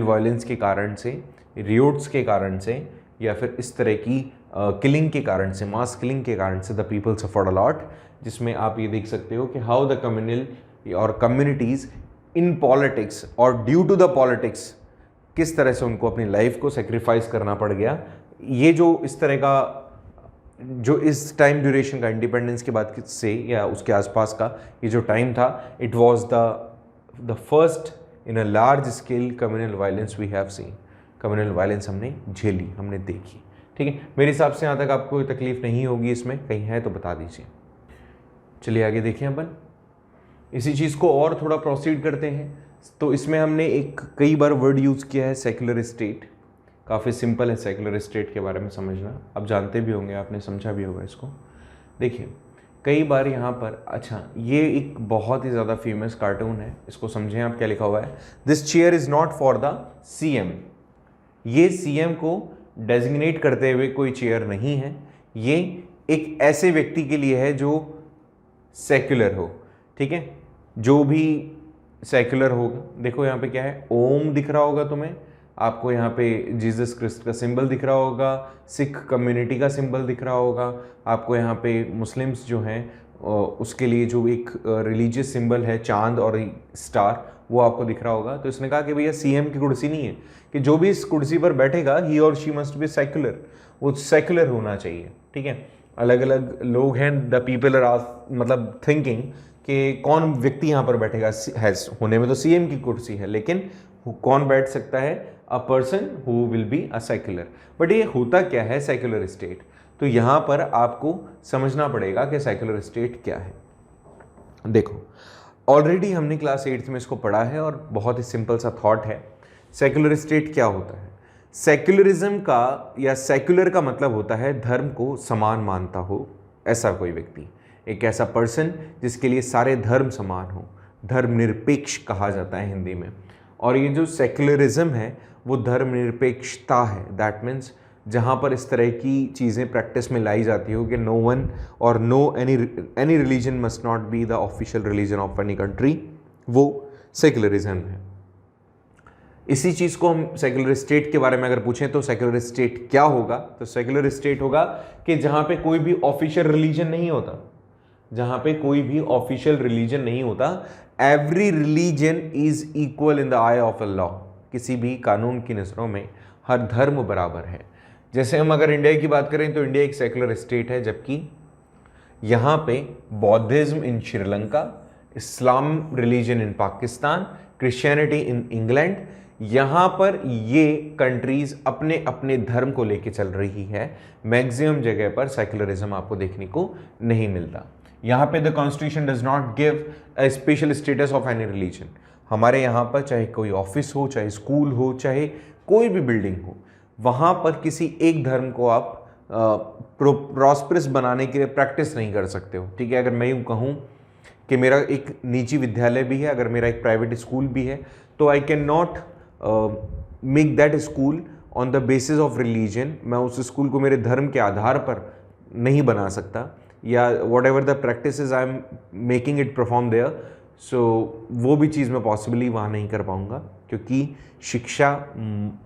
violence के कारण से, रियोट्स के कारण से, या फिर इस तरह की किलिंग के कारण से, मास किलिंग के कारण से द पीपल सफर्ड अलॉट, जिसमें आप ये देख सकते हो कि हाउ द कम्युनल और कम्युनिटीज़ इन पॉलिटिक्स और ड्यू टू द पॉलिटिक्स किस तरह से उनको अपनी लाइफ को सेक्रीफाइस करना पड़ गया। ये जो इस तरह का जो इस टाइम ड्यूरेशन का इंडिपेंडेंस के बाद से या उसके आसपास का ये जो टाइम था, it was the first in a large scale communal violence we have seen. Communal violence हमने झेली, हमने देखी, ठीक है। मेरे हिसाब से यहाँ तक आपको कोई तकलीफ नहीं होगी, इसमें कहीं है तो बता दीजिए। चलिए आगे देखें अपन इसी चीज़ को और थोड़ा प्रोसीड करते हैं। तो इसमें हमने एक कई बार वर्ड यूज़ किया है सेक्युलर स्टेट। काफ़ी सिंपल है सेक्युलर स्टेट के बारे में समझना, आप जानते भी होंगे, आपने समझा भी होगा इसको। देखिए कई बार यहाँ पर, अच्छा ये एक बहुत ही ज़्यादा फेमस कार्टून है, इसको समझें आप, क्या लिखा हुआ है, this chair is not for the CM। ये CM को डेजिग्नेट करते हुए कोई चेयर नहीं है, ये एक ऐसे व्यक्ति के लिए है जो सेक्युलर हो, ठीक है, जो भी सेक्युलर होगा। देखो यहाँ पे क्या है, ओम दिख रहा होगा तुम्हें, आपको यहाँ पे जीसस क्रिस्ट का सिंबल दिख रहा होगा, सिख कम्युनिटी का सिंबल दिख रहा होगा, आपको यहाँ पे मुस्लिम्स जो हैं उसके लिए जो एक रिलीजियस सिंबल है चांद और स्टार, वो आपको दिख रहा होगा। तो इसने कहा कि भैया CM की कुर्सी नहीं है, कि जो भी इस कुर्सी पर बैठेगा ही और शी मस्ट बी सेक्युलर, वो सेक्युलर होना चाहिए, ठीक है। अलग अलग लोग हैं, द पीपल आर मतलब थिंकिंग कि कौन व्यक्ति यहाँ पर बैठेगा, होने में तो CM की कुर्सी है, लेकिन कौन बैठ सकता है, a person who will be a secular. But ये होता क्या है सेक्युलर स्टेट, तो यहाँ पर आपको समझना पड़ेगा कि सेक्युलर स्टेट क्या है। देखो ऑलरेडी हमने क्लास 8th में इसको पढ़ा है और बहुत ही सिंपल सा थॉट है। सेक्युलर स्टेट क्या होता है? सेक्युलरिज्म का या सेक्युलर का मतलब होता है धर्म को समान मानता हो ऐसा कोई व्यक्ति, एक ऐसा पर्सन जिसके लिए सारे धर्म समान हो, धर्मनिरपेक्ष कहा जाता है हिंदी में। और ये जो सेक्युलरिज्म है वो धर्मनिरपेक्षता है, दैट मीन्स जहाँ पर इस तरह की चीज़ें प्रैक्टिस में लाई जाती हो कि नो वन और no any religion must not be the official religion of any country, वो सेक्युलरिज्म है। इसी चीज़ को हम सेक्युलर स्टेट के बारे में अगर पूछें तो सेक्युलर स्टेट क्या होगा, तो सेक्युलर स्टेट होगा कि जहाँ पे कोई भी ऑफिशियल रिलीजन नहीं होता, जहाँ पे कोई भी ऑफिशियल रिलीजन नहीं होता, every religion is equal in the I of a law, किसी भी कानून की नज़रों में हर धर्म बराबर है। जैसे हम अगर इंडिया की बात करें तो इंडिया एक सेक्युलर स्टेट है, जबकि यहाँ पे बौद्धिज्म इन श्रीलंका, इस्लाम religion in Pakistan, Christianity in England, यहाँ पर ये कंट्रीज अपने अपने धर्म को लेके चल रही है। मैक्सिमम जगह पर सेक्युलरिज्म आपको देखने को नहीं मिलता। यहाँ पे the constitution does not give a special status of any religion. हमारे यहाँ पर चाहे कोई ऑफिस हो, चाहे स्कूल हो, चाहे कोई भी बिल्डिंग हो, वहाँ पर किसी एक धर्म को आप प्रॉस्परस बनाने के लिए प्रैक्टिस नहीं कर सकते हो, ठीक है। अगर मैं यूँ कहूँ कि मेरा एक निजी विद्यालय भी है, अगर मेरा एक प्राइवेट स्कूल भी है, तो I can not make that school on the basis of religion. मैं उस स्कूल को मेरे धर्म के आधार पर नहीं बना सकता, या whatever the practice I am making it perform there, so वो भी चीज़ मैं पॉसिबली वहाँ नहीं कर पाऊँगा, क्योंकि शिक्षा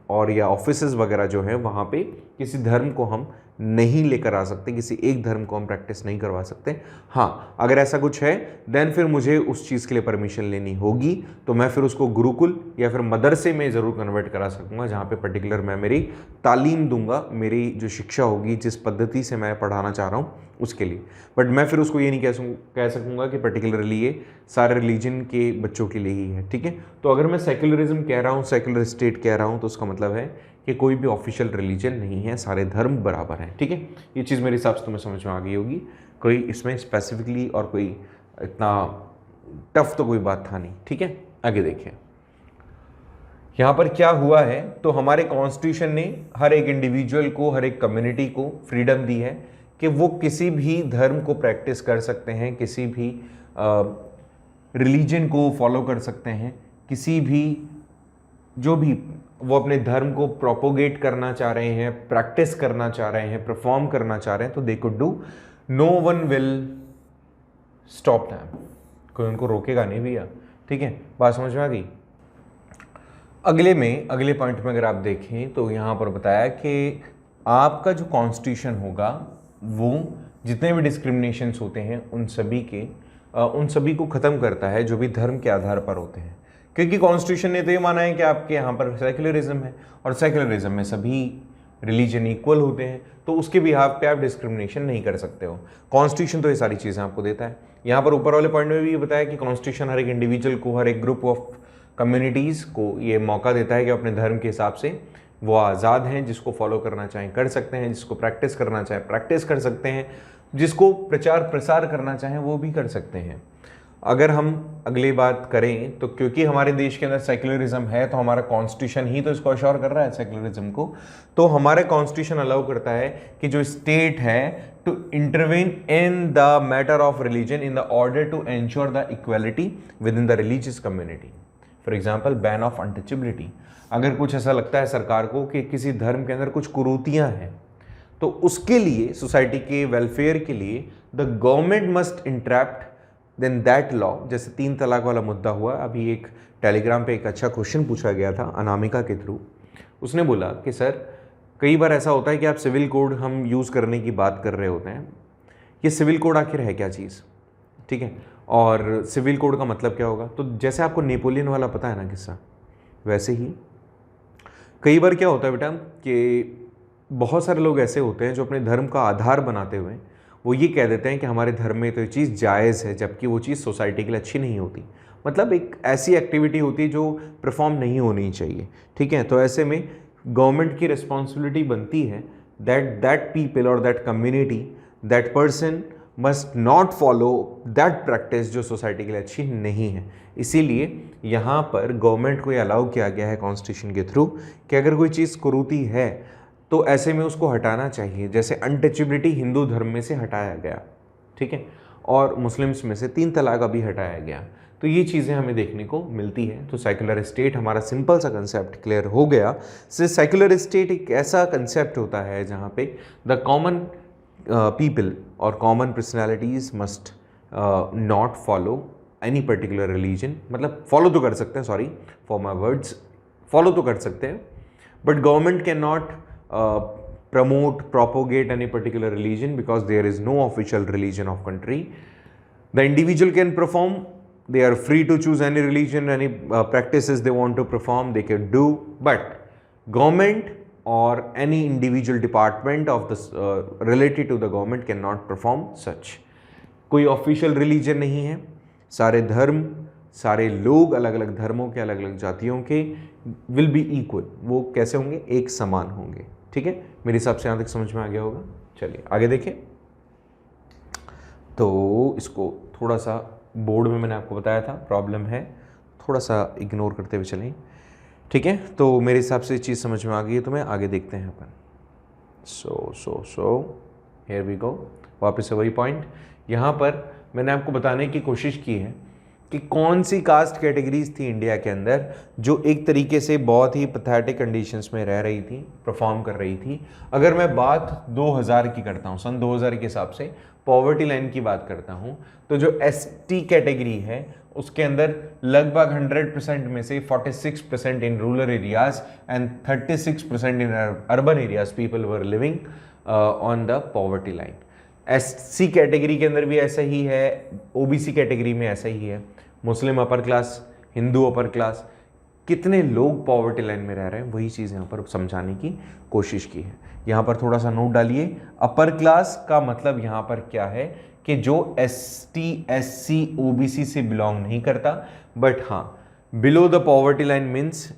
और या ऑफिसेज वगैरह जो है वहाँ पे किसी धर्म को हम नहीं लेकर आ सकते, किसी एक धर्म को हम प्रैक्टिस नहीं करवा सकते। हाँ, अगर ऐसा कुछ है देन फिर मुझे उस चीज़ के लिए परमिशन लेनी होगी, तो मैं फिर उसको गुरुकुल या फिर मदरसे में ज़रूर कन्वर्ट करा सकूँगा, जहाँ पे पर्टिकुलर मैं मेरी तालीम दूंगा, मेरी जो शिक्षा होगी जिस पद्धति से मैं पढ़ाना चाह रहा हूँ उसके लिए। बट मैं फिर उसको ये नहीं कह सकूँगा कि पर्टिकुलरली ये सारे रिलीजन के बच्चों के लिए ही है, ठीक है। तो अगर मैं सेक्युलरिज्म कह रहा हूँ, सेक्युलर स्टेट कह रहा हूँ, तो उसका मतलब है कि कोई भी ऑफिशियल रिलीजन नहीं है, सारे धर्म बराबर हैं, ठीक है। ये चीज़ मेरे हिसाब से तुम्हें समझ में आ गई होगी, कोई इसमें स्पेसिफिकली और कोई इतना टफ तो कोई बात था नहीं, ठीक है। आगे देखिए यहाँ पर क्या हुआ है। तो हमारे कॉन्स्टिट्यूशन ने हर एक इंडिविजुअल को, हर एक कम्युनिटी को फ्रीडम दी है कि वो किसी भी धर्म को प्रैक्टिस कर सकते हैं, किसी भी रिलीजन को फॉलो कर सकते हैं, किसी भी जो भी वो अपने धर्म को प्रोपोगेट करना चाह रहे हैं, प्रैक्टिस करना चाह रहे हैं, परफॉर्म करना चाह रहे हैं, तो they could do, no one will stop them, कोई उनको रोकेगा नहीं भैया, ठीक है। बात समझ में आ गई। अगले पॉइंट में अगर आप देखें तो यहाँ पर बताया कि आपका जो कॉन्स्टिट्यूशन होगा वो जितने भी डिस्क्रिमिनेशंस होते हैं उन सभी को ख़त्म करता है जो भी धर्म के आधार पर होते हैं, क्योंकि कॉन्स्टिट्यूशन ने तो ये माना है कि आपके यहाँ पर सेक्युलरिज्म है और सेक्युलरिज्म में सभी रिलीजन इक्वल होते हैं, तो उसके बिहाफ पे आप डिस्क्रिमिनेशन नहीं कर सकते हो। कॉन्स्टिट्यूशन तो ये सारी चीज़ें आपको देता है। यहाँ पर ऊपर वाले पॉइंट में भी ये बताया कि कॉन्स्टिट्यूशन हर एक इंडिविजुअल को, हर एक ग्रुप ऑफ कम्युनिटीज़ को ये मौका देता है कि अपने धर्म के हिसाब से वो आज़ाद हैं, जिसको फॉलो करना चाहें कर सकते हैं, जिसको प्रैक्टिस करना चाहें प्रैक्टिस कर सकते हैं, जिसको प्रचार प्रसार करना चाहें वो भी कर सकते हैं। अगर हम अगली बात करें तो क्योंकि हमारे देश के अंदर सेक्युलरिज्म है, तो हमारा कॉन्स्टिट्यूशन ही तो इसको अश्योर कर रहा है सेक्युलरिज्म को, तो हमारे कॉन्स्टिट्यूशन अलाउ करता है कि जो स्टेट है to intervene in the matter of religion in the order to ensure the equality with in the religious community. For example ban of untouchability. अगर कुछ ऐसा लगता है सरकार को कि किसी धर्म के अंदर कुछ कुरीतियां हैं, तो उसके लिए सोसाइटी के वेलफेयर के लिए the government must interrupt then that law. जैसे 3 तलाक वाला मुद्दा हुआ, अभी एक टेलीग्राम पे एक अच्छा क्वेश्चन पूछा गया था अनामिका के थ्रू। उसने बोला कि सर कई बार ऐसा होता है कि आप सिविल कोड हम यूज़ करने की बात कर रहे होते हैं, ये सिविल कोड आखिर है क्या चीज़, ठीक है, और सिविल कोड का मतलब क्या होगा। तो जैसे आपको नेपोलियन वाला पता है ना किस्सा, वैसे ही कई बार क्या होता है बेटा कि बहुत सारे लोग ऐसे होते हैं जो अपने धर्म का आधार बनाते हुए वो ये कह देते हैं कि हमारे धर्म में तो ये चीज़ जायज़ है, जबकि वो चीज़ सोसाइटी के लिए अच्छी नहीं होती। मतलब एक ऐसी एक्टिविटी होती है जो परफॉर्म नहीं होनी चाहिए, ठीक है। तो ऐसे में गवर्नमेंट की रिस्पॉन्सिबिलिटी बनती है दैट पीपल और that community, that person must not follow that practice जो सोसाइटी के लिए अच्छी नहीं है। इसीलिए यहाँ पर गवर्नमेंट को ये अलाउ किया गया है कॉन्स्टिट्यूशन के थ्रू कि अगर कोई चीज़ कुरीति है तो ऐसे में उसको हटाना चाहिए। जैसे अनटचेबिलिटी हिंदू धर्म में से हटाया गया, ठीक है, और मुस्लिम्स में से 3 तलाक अभी हटाया गया, तो ये चीज़ें हमें देखने को मिलती है। तो सेक्युलर स्टेट हमारा सिंपल सा कंसेप्ट क्लियर हो गया। सेक्युलर स्टेट एक ऐसा कंसेप्ट होता है जहाँ पे द कॉमन पीपल और common personalities must not follow any particular religion. मतलब फॉलो तो कर सकते हैं, sorry for my words, follow तो कर सकते हैं, but government can not promote, propagate any particular religion because there is no official religion of country. The individual can perform, they are free to choose any religion, any practices they want to perform, they can do, but government or any individual department of this related to the government cannot perform such. कोई official religion नहीं है, सारे धर्म, सारे लोग अलग अलग धर्मों के, अलग अलग जातियों के विल बी इक्वल। वो कैसे होंगे? एक समान होंगे, ठीक है। मेरे हिसाब से यहाँ तक समझ में आ गया होगा। चलिए आगे देखें। तो इसको थोड़ा सा बोर्ड में मैंने आपको बताया था प्रॉब्लम है, थोड़ा सा इग्नोर करते हुए चलें, ठीक है। तो मेरे हिसाब से चीज़ समझ में आ गई है, तो मैं आगे देखते हैं अपन। सो हियर वी गो, वापस से वही पॉइंट। यहाँ पर मैंने आपको बताने की कोशिश की है कि कौन सी कास्ट कैटेगरीज थी इंडिया के अंदर जो एक तरीके से बहुत ही पैथेटिक कंडीशंस में रह रही थी, परफॉर्म कर रही थी। अगर मैं बात 2000 की करता हूँ, सन 2000 के हिसाब से पॉवर्टी लाइन की बात करता हूँ, तो जो एसटी कैटेगरी है उसके अंदर लगभग 100% में से 46% in rural areas and 36% in urban areas people were living on the poverty line. SC category के अंदर भी ऐसा ही है, ओबीसी कैटेगरी में ऐसा ही है, Muslim upper class, Hindu upper class, कितने लोग पॉवर्टी लाइन में रह रहे हैं वही चीज़ यहाँ पर समझाने की कोशिश की है। यहाँ पर थोड़ा सा नोट डालिए, अपर क्लास का मतलब यहाँ पर क्या है कि जो एसटी एससी ओबीसी से बिलोंग नहीं करता, बट हाँ below the poverty line means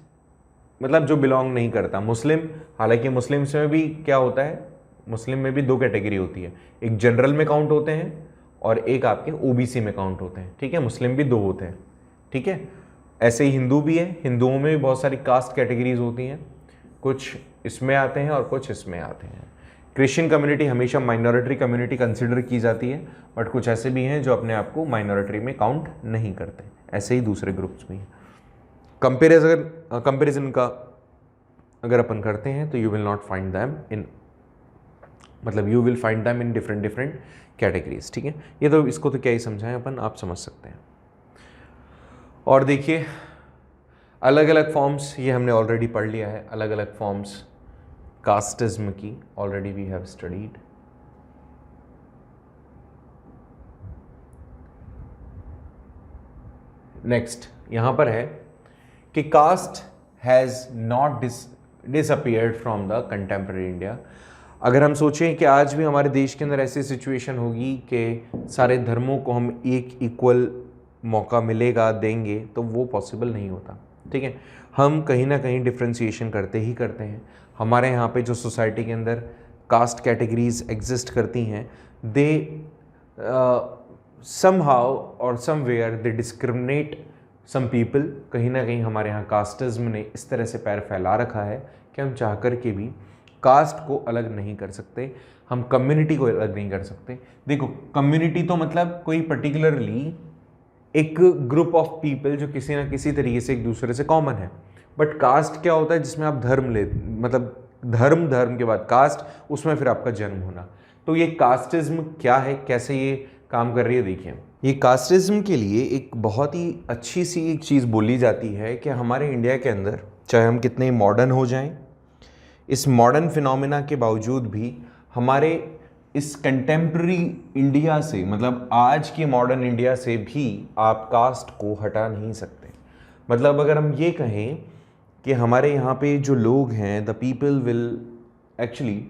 मतलब जो बिलोंग नहीं करता। मुस्लिम, हालांकि मुस्लिम्स में भी क्या होता है, मुस्लिम में भी दो कैटेगरी होती है, एक जनरल में काउंट होते हैं और एक आपके ओबीसी में काउंट होते हैं, ठीक है, मुस्लिम भी दो होते हैं, ठीक है। ऐसे ही हिंदू भी है, हिंदुओं में भी बहुत सारी कास्ट कैटेगरीज होती हैं, कुछ इसमें आते हैं और कुछ इसमें आते हैं। क्रिश्चियन कम्युनिटी हमेशा माइनॉरिटी कम्युनिटी कंसिडर की जाती है, बट कुछ ऐसे भी हैं जो अपने आप को माइनॉरिटी में काउंट नहीं करते, ऐसे ही दूसरे ग्रुप्स भी हैं। कंपेरिजन का अगर अपन करते हैं तो you will not find them in, मतलब you will find them in different categories, ठीक है। ये तो इसको तो क्या ही समझाएं अपन, आप समझ सकते हैं। और देखिए अलग अलग फॉर्म्स, ये हमने ऑलरेडी पढ़ लिया है, अलग अलग फॉर्म्स कास्टिज्म की already we have studied. Next यहां पर है कि caste has not disappeared from the contemporary India. अगर हम सोचें कि आज भी हमारे देश के अंदर ऐसी सिचुएशन होगी कि सारे धर्मों को हम एक इक्वल मौका मिलेगा, देंगे, तो वो पॉसिबल नहीं होता, ठीक है। हम कहीं ना कहीं डिफ्रेंशिएशन करते ही करते हैं। हमारे यहाँ पे जो सोसाइटी के अंदर कास्ट कैटेगरीज एग्जिस्ट करती हैं, दे समहाउ और somewhere they discriminate some people. कहीं ना कहीं हमारे यहाँ कास्टिज्म ने इस तरह से पैर फैला रखा है कि हम चाह कर के भी कास्ट को अलग नहीं कर सकते, हम कम्युनिटी को अलग नहीं कर सकते। देखो कम्युनिटी तो मतलब कोई पर्टिकुलरली एक ग्रुप ऑफ पीपल जो किसी ना किसी तरीके से एक दूसरे से कॉमन है, बट कास्ट क्या होता है जिसमें आप धर्म ले, मतलब धर्म के बाद कास्ट, उसमें फिर आपका जन्म होना। तो ये कास्टिज्म क्या है, कैसे ये काम कर रही है, देखिए ये कास्टिज्म के लिए एक बहुत ही अच्छी सी एक चीज़ बोली जाती है कि हमारे इंडिया के अंदर चाहे हम कितने मॉडर्न हो जाएं, इस मॉडर्न फिनोमेना के बावजूद भी हमारे इस कंटेम्प्रेरी इंडिया से, मतलब आज के मॉडर्न इंडिया से भी आप कास्ट को हटा नहीं सकते। मतलब अगर हम ये कहें कि हमारे यहाँ पे जो लोग हैं, the people will actually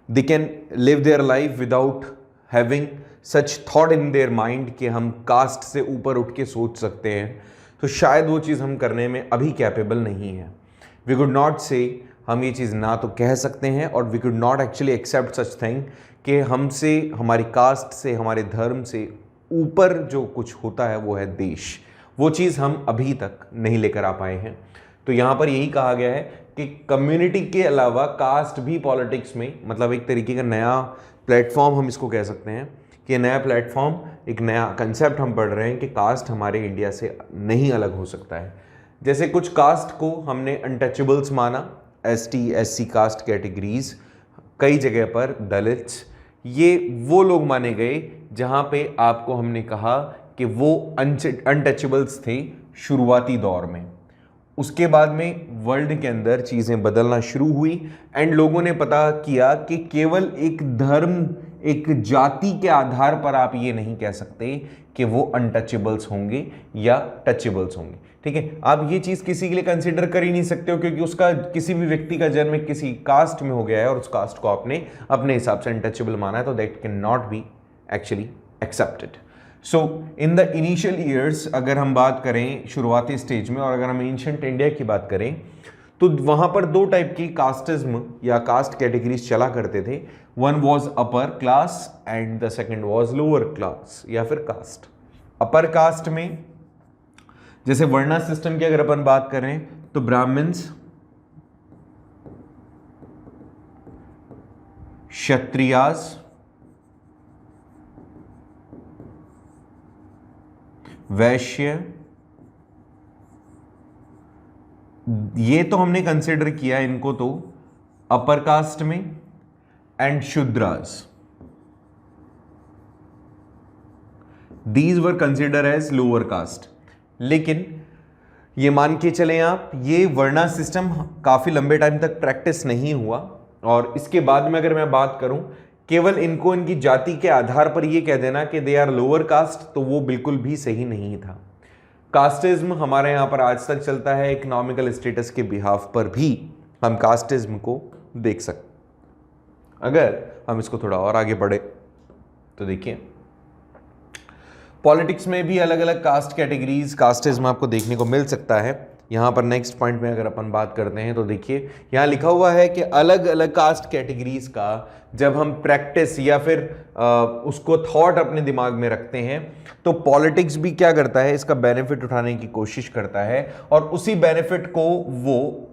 they can live their life without having such thought in their mind कि हम कास्ट से ऊपर उठ के सोच सकते हैं, तो शायद वो चीज़ हम करने में अभी कैपेबल नहीं है। वी कुड नॉट से, हम ये चीज़ ना तो कह सकते हैं और we could not actually accept such thing कि हमसे, हमारी कास्ट से, हमारे धर्म से ऊपर जो कुछ होता है वो है देश। वो चीज़ हम अभी तक नहीं लेकर आ पाए हैं। तो यहाँ पर यही कहा गया है कि कम्युनिटी के अलावा कास्ट भी पॉलिटिक्स में, मतलब एक तरीके का नया प्लेटफॉर्म हम इसको कह सकते हैं कि नया प्लेटफॉर्म, एक नया कंसेप्ट हम पढ़ रहे हैं कि कास्ट हमारे इंडिया से नहीं अलग हो सकता है। जैसे कुछ कास्ट को हमने अनटचेबल्स माना, एसटी एससी कास्ट कैटेगरीज, कई जगह पर दलित्स, ये वो लोग माने गए जहाँ पे आपको हमने कहा कि वो अनटचेबल्स थे शुरुआती दौर में। उसके बाद में वर्ल्ड के अंदर चीज़ें बदलना शुरू हुई एंड लोगों ने पता किया कि केवल एक धर्म, एक जाति के आधार पर आप ये नहीं कह सकते कि वो अनटचेबल्स होंगे या टचेबल्स होंगे, ठीक है। आप ये चीज़ किसी के लिए कंसिडर कर ही नहीं सकते हो क्योंकि उसका, किसी भी व्यक्ति का जन्म किसी कास्ट में हो गया है और उस कास्ट को आपने अपने हिसाब से अनटचेबल माना है, तो that can not be actually accepted. So in the initial years अगर हम बात करें शुरुआती स्टेज में, और अगर हम एंशिएंट इंडिया की बात करें, तो वहाँ पर दो टाइप की कास्टिज्म या कास्ट कैटेगरीज चला करते थे। One was upper class and the second was lower class या फिर कास्ट। अपर कास्ट में जैसे वर्णा सिस्टम की अगर अपन बात करें तो ब्राह्मण्स, क्षत्रियास, वैश्य, ये तो हमने कंसिडर किया इनको तो अपर कास्ट में, and Shudras, these were consider as lower caste. लेकिन ये मान के चलें आप, ये वर्णा सिस्टम काफी लंबे टाइम तक प्रैक्टिस नहीं हुआ, और इसके बाद में अगर मैं बात करूं केवल इनको इनकी जाति के आधार पर ये कह देना कि दे आर लोअर कास्ट, तो वो बिल्कुल भी सही नहीं था। कास्टिज्म हमारे यहां पर आज तक चलता है, इकोनॉमिकल स्टेटस के बिहाफ पर भी हम कास्टिज्म को देख सकते। अगर हम इसको थोड़ा और आगे बढ़े तो देखिए, पॉलिटिक्स में भी अलग अलग कास्ट कैटेगरीज, कास्टिज्म आपको देखने को मिल सकता है। यहाँ पर नेक्स्ट पॉइंट में अगर अपन बात करते हैं तो देखिए, यहाँ लिखा हुआ है कि अलग अलग कास्ट कैटेगरीज का जब हम प्रैक्टिस या फिर उसको थॉट अपने दिमाग में रखते हैं, तो पॉलिटिक्स भी क्या करता है, इसका बेनिफिट उठाने की कोशिश करता है, और उसी बेनिफिट को वो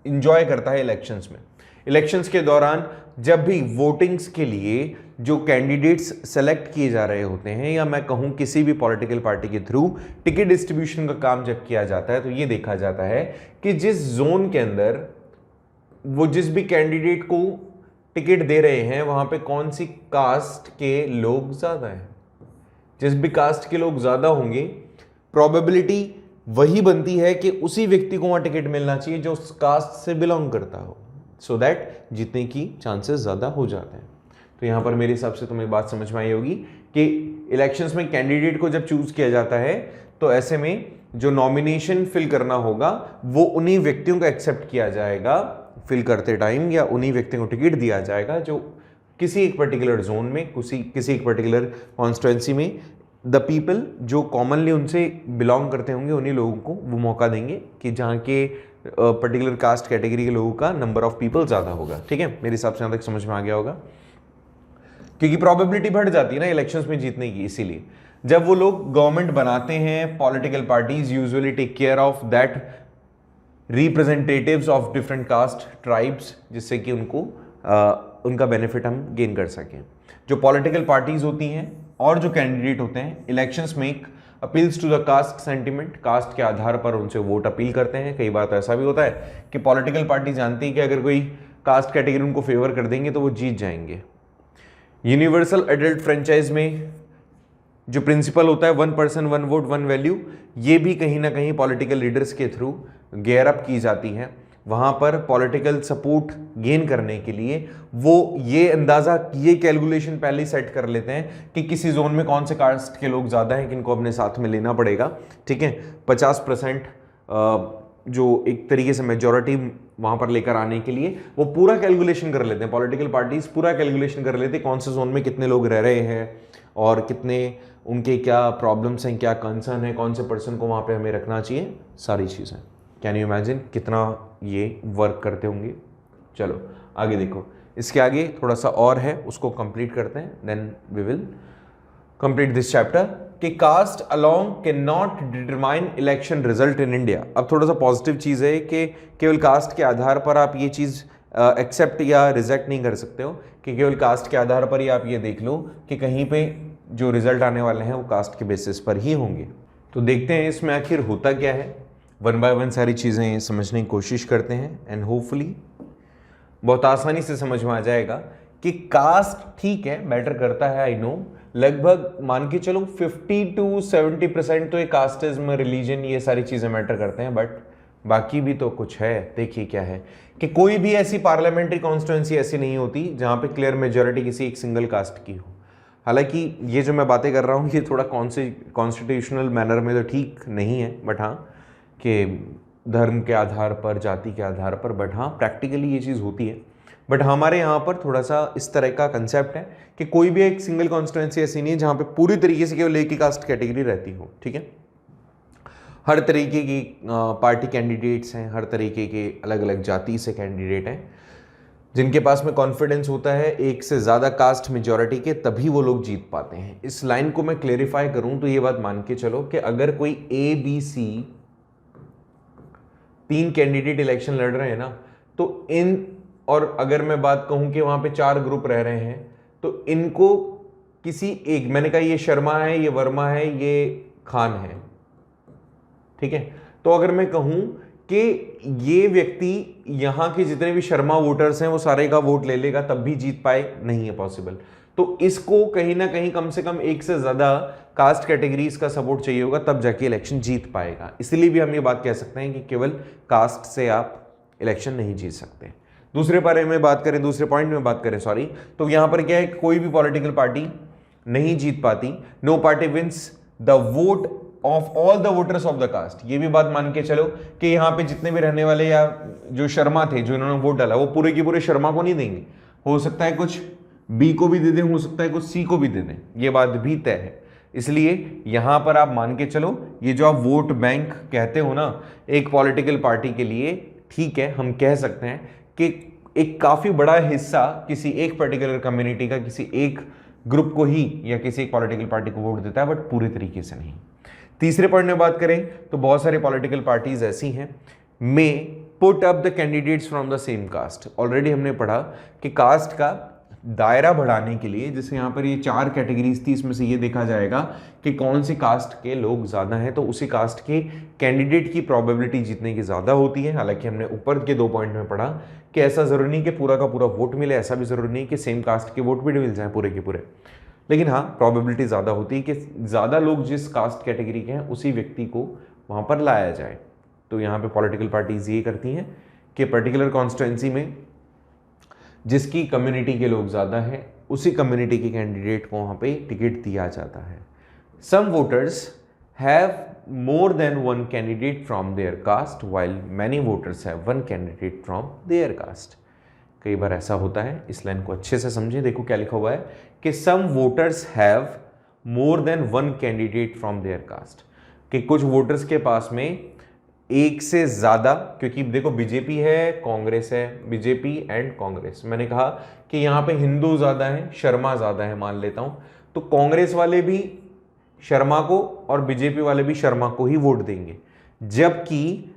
इंजॉय करता है इलेक्शंस में। इलेक्शंस के दौरान जब भी वोटिंग्स के लिए जो कैंडिडेट्स सेलेक्ट किए जा रहे होते हैं, या मैं कहूं किसी भी पॉलिटिकल पार्टी के थ्रू टिकट डिस्ट्रीब्यूशन का काम जब किया जाता है, तो ये देखा जाता है कि जिस जोन के अंदर वो जिस भी कैंडिडेट को टिकट दे रहे हैं वहां पे कौन सी कास्ट के लोग ज्यादा हैं। जिस भी कास्ट के लोग ज्यादा होंगे, प्रोबेबिलिटी वही बनती है कि उसी व्यक्ति को वहां टिकट मिलना चाहिए जो उस कास्ट से बिलोंग करता हो, सो दैट जीतने की चांसेस ज्यादा हो जाते हैं। तो यहां पर मेरे हिसाब से तुम्हें बात समझ में आई होगी कि इलेक्शंस में कैंडिडेट को जब चूज किया जाता है, तो ऐसे में जो नॉमिनेशन फिल करना होगा वो उन्हीं व्यक्तियों को एक्सेप्ट किया जाएगा फिल करते टाइम, या उन्हीं व्यक्तियों को टिकट दिया जाएगा जो किसी एक पर्टिकुलर जोन में, किसी एक पर्टिकुलर कॉन्स्टिट्यूएंसी में द पीपल जो कॉमनली उनसे बिलोंग करते होंगे, उन्हीं लोगों को वो मौका देंगे कि जहाँ के पर्टिकुलर कास्ट कैटेगरी के लोगों का नंबर ऑफ पीपल ज़्यादा होगा। ठीक है, मेरे हिसाब से यहाँ तक समझ में आ गया होगा, क्योंकि प्रोबेबिलिटी बढ़ जाती है ना इलेक्शंस में जीतने की। इसीलिए जब वो लोग गवर्नमेंट बनाते हैं, political parties usually take care of that representatives of different caste tribes, जिससे कि उनको उनका बेनिफिट हम गेन कर सकें। जो पॉलिटिकल पार्टीज होती हैं और जो कैंडिडेट होते हैं, इलेक्शंस में appeals to the caste sentiment, caste के आधार पर उनसे वोट अपील करते हैं। कई बार तो ऐसा भी होता है कि पॉलिटिकल पार्टी जानती है कि अगर कोई कास्ट कैटेगरी उनको फेवर कर देंगे तो वो जीत जाएंगे। यूनिवर्सल एडल्ट फ्रेंचाइज में जो प्रिंसिपल होता है 1 पर्सन 1 वोट 1 वैल्यू, ये भी कहीं ना कहीं पॉलिटिकल लीडर्स के थ्रू गेयर अप की जाती है। वहां पर पॉलिटिकल सपोर्ट गेन करने के लिए वो ये अंदाजा, ये कैलकुलेशन पहले सेट कर लेते हैं कि किसी जोन में कौन से कास्ट के लोग ज्यादा हैं, किनको अपने साथ में लेना पड़ेगा। ठीक है, 50% जो एक तरीके से मेजॉरिटी वहां पर लेकर आने के लिए वो पूरा कैलकुलेशन कर लेते हैं। पॉलिटिकल पार्टीज पूरा कैलकुलेशन कर लेते हैं कौन से जोन में कितने लोग रह रहे हैं और कितने उनके क्या प्रॉब्लम्स हैं, क्या कंसर्न है, कौन से पर्सन को वहां पे हमें रखना चाहिए, सारी चीजें। कैन यू इमेजिन कितना ये वर्क करते होंगे। चलो आगे देखो, इसके आगे थोड़ा सा और है, उसको कंप्लीट करते हैं, then we will complete this chapter कि caste along can not determine election result in India. अब थोड़ा सा पॉजिटिव चीज़ है कि केवल कास्ट के आधार पर आप ये चीज़ एक्सेप्ट या रिजेक्ट नहीं कर सकते हो कि केवल कास्ट के आधार पर ही आप ये देख लो कि कहीं पे जो रिजल्ट आने वाले हैं वो कास्ट के बेसिस पर ही होंगे। तो देखते हैं इसमें आखिर होता क्या है, 1 बाय 1 सारी चीज़ें समझने की कोशिश करते हैं, एंड होपफुली बहुत आसानी से समझ में आ जाएगा कि कास्ट ठीक है मैटर करता है, आई नो, लगभग मान के चलो 50 to 70% तो ये कास्टिज्म, रिलीजन, ये सारी चीजें मैटर करते हैं, बट बाकी भी तो कुछ है। देखिए क्या है कि कोई भी ऐसी पार्लियामेंट्री कॉन्स्टिट्यूएंसी ऐसी नहीं होती जहां पे क्लियर मेजॉरिटी किसी एक सिंगल कास्ट की हो। हालांकि ये जो मैं बातें कर रहा हूँ ये थोड़ा कॉन्स्टिट्यूशनल मैनर में तो ठीक नहीं है, बट हाँ कि धर्म के आधार पर, जाति के आधार पर, बट हाँ प्रैक्टिकली ये चीज़ होती है। बट हमारे यहाँ पर थोड़ा सा इस तरह का कंसेप्ट है कि कोई भी एक सिंगल कॉन्स्टिट्यूएंसी ऐसी नहीं है जहाँ पे पूरी तरीके से केवल एक ही कास्ट कैटेगरी रहती हो। ठीक है, हर तरीके की पार्टी कैंडिडेट्स हैं, हर तरीके के अलग अलग जाति से कैंडिडेट हैं, जिनके पास में कॉन्फिडेंस होता है एक से ज़्यादा कास्ट मेजॉरिटी के, तभी वो लोग जीत पाते हैं। इस लाइन को मैं क्लेरिफाई करूं तो ये बात मान के चलो कि अगर कोई ABC 3 कैंडिडेट इलेक्शन लड़ रहे हैं ना, तो इन और अगर मैं बात कहूं कि वहां पे 4 ग्रुप रह रहे हैं, तो इनको किसी एक, मैंने कहा ये शर्मा है, ये वर्मा है, ये खान है, ठीक है। तो अगर मैं कहूं कि ये व्यक्ति यहां के जितने भी शर्मा वोटर्स हैं वो सारे का वोट ले लेगा तब भी जीत पाए, नहीं है पॉसिबल। तो इसको कहीं ना कहीं कम से कम एक से ज्यादा कास्ट कैटेगरीज का सपोर्ट चाहिए होगा तब जाके इलेक्शन जीत पाएगा। इसलिए भी हम ये बात कह सकते हैं कि केवल कास्ट से आप इलेक्शन नहीं जीत सकते। दूसरे बारे में बात करें, दूसरे पॉइंट में बात करें, सॉरी, तो यहां पर क्या है, कोई भी पॉलिटिकल पार्टी नहीं जीत पाती। No party wins the vote of all the voters of the caste. ये भी बात मान के चलो कि यहाँ पे जितने भी रहने वाले या जो शर्मा थे जो इन्होंने वोट डाला, वो पूरे के पूरे शर्मा को नहीं देंगे। हो सकता है कुछ बी को भी दे दें, हो सकता है कुछ सी को भी दे दें, ये बात भी तय है। इसलिए यहां पर आप मान के चलो, ये जो आप वोट बैंक कहते हो ना एक पॉलिटिकल पार्टी के लिए, ठीक है, हम कह सकते हैं कि एक काफी बड़ा हिस्सा किसी एक पर्टिकुलर कम्युनिटी का किसी एक ग्रुप को ही या किसी एक पॉलिटिकल पार्टी को वोट देता है, बट पूरी तरीके से नहीं। तीसरे पॉइंट में बात करें तो बहुत सारे पॉलिटिकल पार्टीज ऐसी हैं may put up the candidates from the same caste. Already हमने पढ़ा कि कास्ट का दायरा बढ़ाने के लिए, जैसे यहाँ पर ये 4 कैटेगरीज थी, इसमें से ये देखा जाएगा कि कौन सी कास्ट के लोग ज़्यादा हैं, तो उसी कास्ट के कैंडिडेट की प्रोबेबिलिटी जीतने की ज़्यादा होती है। हालांकि हमने ऊपर के 2 पॉइंट में पढ़ा कि ऐसा ज़रूरी नहीं कि पूरा का पूरा वोट मिले, ऐसा भी ज़रूरी नहीं कि सेम कास्ट के वोट भी मिल जाए पूरे के पूरे, लेकिन हाँ प्रोबेबिलिटी ज़्यादा होती है कि ज़्यादा लोग जिस कास्ट कैटेगरी के हैं उसी व्यक्ति को वहाँ पर लाया जाए। तो यहाँ पे पॉलिटिकल पार्टीज ये करती हैं कि पर्टिकुलर कॉन्स्टिट्यूंसी में जिसकी कम्युनिटी के लोग ज़्यादा हैं उसी कम्युनिटी के कैंडिडेट को वहाँ पे टिकट दिया जाता है। Some voters have more than one candidate from their caste while many voters have one candidate from their caste। कई बार ऐसा होता है, इस लाइन को अच्छे से समझें। देखो क्या लिखा हुआ है कि some voters have more than one candidate from their caste, कि कुछ वोटर्स के पास में एक से ज्यादा, क्योंकि देखो बीजेपी है, कांग्रेस है, बीजेपी एंड कांग्रेस, मैंने कहा कि यहाँ पे हिंदू ज्यादा है, शर्मा ज्यादा है, मान लेता हूं, तो कांग्रेस वाले भी शर्मा को और बीजेपी वाले भी शर्मा को ही वोट देंगे। जबकि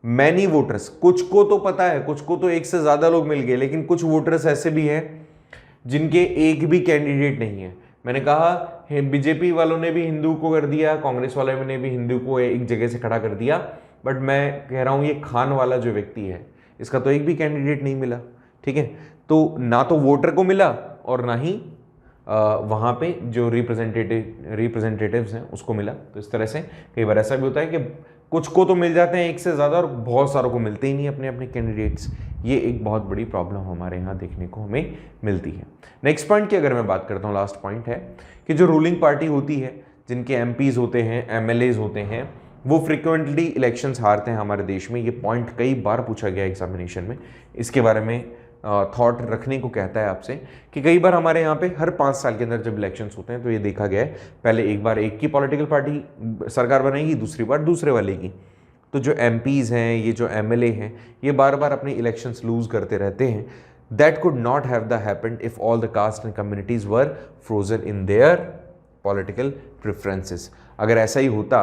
मैनी वोटर्स, कुछ को तो पता है, कुछ को तो एक से ज्यादा लोग मिल गए, लेकिन कुछ वोटर्स ऐसे भी हैं जिनके एक भी कैंडिडेट नहीं है। मैंने कहा बीजेपी वालों ने भी हिंदू को कर दिया, कांग्रेस वालों ने भी हिंदू को एक जगह से खड़ा कर दिया, बट मैं कह रहा हूं ये खान वाला जो व्यक्ति है इसका तो एक भी कैंडिडेट नहीं मिला, ठीक है। तो ना तो वोटर को मिला और ना ही वहाँ पे जो रिप्रेजेंटेटिव्स हैं उसको मिला। तो इस तरह से कई बार ऐसा भी होता है कि कुछ को तो मिल जाते हैं एक से ज़्यादा और बहुत सारों को मिलते ही नहीं अपने अपने कैंडिडेट्स। ये एक बहुत बड़ी प्रॉब्लम हमारे यहाँ देखने को हमें मिलती है। नेक्स्ट पॉइंट की अगर मैं बात करता हूँ, लास्ट पॉइंट है कि जो रूलिंग पार्टी होती है, जिनके एमपीज होते हैं, एमएलएज होते हैं, वो फ्रिक्वेंटली इलेक्शंस हारते हैं हमारे देश में। ये पॉइंट कई बार पूछा गया एग्जामिनेशन में, इसके बारे में थॉट रखने को कहता है आपसे कि कई बार हमारे यहाँ पे हर 5 साल के अंदर जब इलेक्शंस होते हैं तो ये देखा गया है, पहले एक बार एक की पॉलिटिकल पार्टी सरकार बनेगी, दूसरी बार दूसरे वाले की। तो जो एमपीज हैं, ये जो एमएलए हैं, ये बार बार अपने इलेक्शंस लूज करते रहते हैं। That could not have the happened if all the caste and communities were frozen in their political preferences. अगर ऐसा ही होता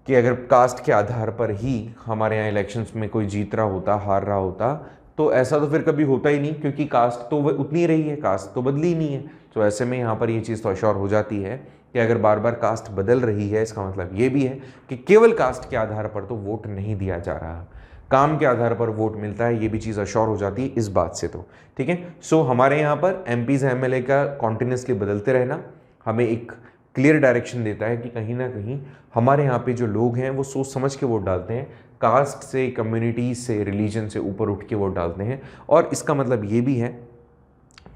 कि अगर कास्ट के आधार पर ही हमारे यहाँ इलेक्शंस में कोई जीत रहा होता, हार रहा होता, तो ऐसा तो फिर कभी होता ही नहीं, क्योंकि कास्ट तो उतनी रही है, कास्ट तो बदली नहीं है। तो ऐसे में यहाँ पर ये चीज़ तो अश्योर हो जाती है कि अगर बार बार कास्ट बदल रही है, इसका मतलब ये भी है कि केवल कास्ट के आधार पर तो वोट नहीं दिया जा रहा, काम के आधार पर वोट मिलता है। ये भी चीज़ अश्योर हो जाती है इस बात से। तो ठीक है, सो हमारे यहाँ पर एमपीज एमएलए का कॉन्टिन्यूसली बदलते रहना हमें एक क्लियर डायरेक्शन देता है कि कहीं ना कहीं हमारे यहाँ पे जो लोग हैं वो सोच समझ के वोट डालते हैं, कास्ट से, कम्युनिटी से, रिलीजन से ऊपर उठ के वोट डालते हैं। और इसका मतलब ये भी है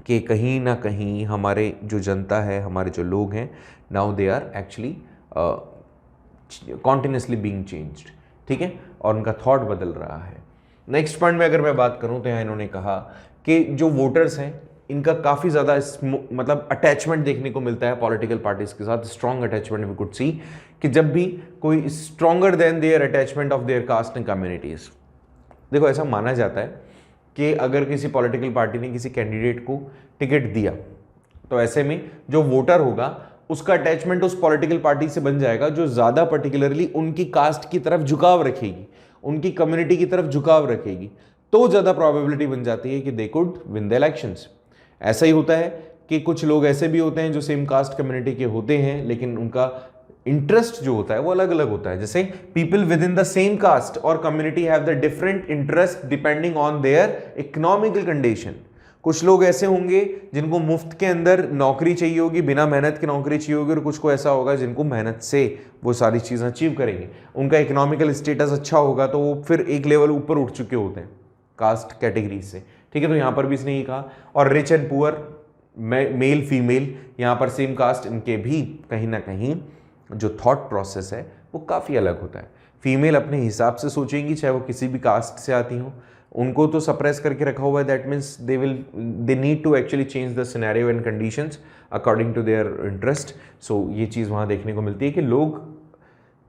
कि कहीं ना कहीं हमारे जो जनता है, हमारे जो लोग हैं, now they are actually continuously being changed, ठीक है, और उनका थॉट बदल रहा है। नेक्स्ट पॉइंट में अगर मैं बात करूं तो यहाँ इन्होंने कहा कि जो वोटर्स हैं इनका काफ़ी ज़्यादा मतलब अटैचमेंट देखने को मिलता है पॉलिटिकल पार्टीज के साथ, strong attachment we could see, कि जब भी कोई stronger than their attachment of their caste and communities. देखो ऐसा माना जाता है कि अगर किसी पॉलिटिकल पार्टी ने किसी कैंडिडेट को टिकट दिया तो ऐसे में जो वोटर होगा उसका अटैचमेंट उस पॉलिटिकल पार्टी से बन जाएगा जो ज़्यादा पर्टिकुलरली उनकी कास्ट की तरफ झुकाव रखेगी, उनकी कम्युनिटी की तरफ झुकाव रखेगी। तो ज़्यादा प्रोबेबिलिटी बन जाती है कि they could win the elections. ऐसा ही होता है कि कुछ लोग ऐसे भी होते हैं जो सेम कास्ट कम्युनिटी के होते हैं, लेकिन उनका इंटरेस्ट जो होता है वो अलग अलग होता है। जैसे people with in the same caste और community have the different interest depending on their economical condition. कुछ लोग ऐसे होंगे जिनको मुफ्त के अंदर नौकरी चाहिए होगी, बिना मेहनत की नौकरी चाहिए होगी, और कुछ को ऐसा होगा जिनको मेहनत से वो सारी चीज़ें अचीव करेंगे। उनका इकोनॉमिकल स्टेटस अच्छा होगा तो वो फिर एक लेवल ऊपर उठ चुके होते हैं कास्ट कैटेगरी से, ठीक है। तो यहाँ पर भी इसने ये कहा। और rich and poor, male female, यहाँ पर सेम कास्ट, इनके भी कहीं ना कहीं जो थॉट प्रोसेस है वो काफ़ी अलग होता है। फीमेल अपने हिसाब से सोचेंगी, चाहे वो किसी भी कास्ट से आती हो। उनको तो सप्रेस करके रखा हुआ है, that means they need to actually change the scenario and conditions according to their interest. So ये चीज़ वहाँ देखने को मिलती है कि लोग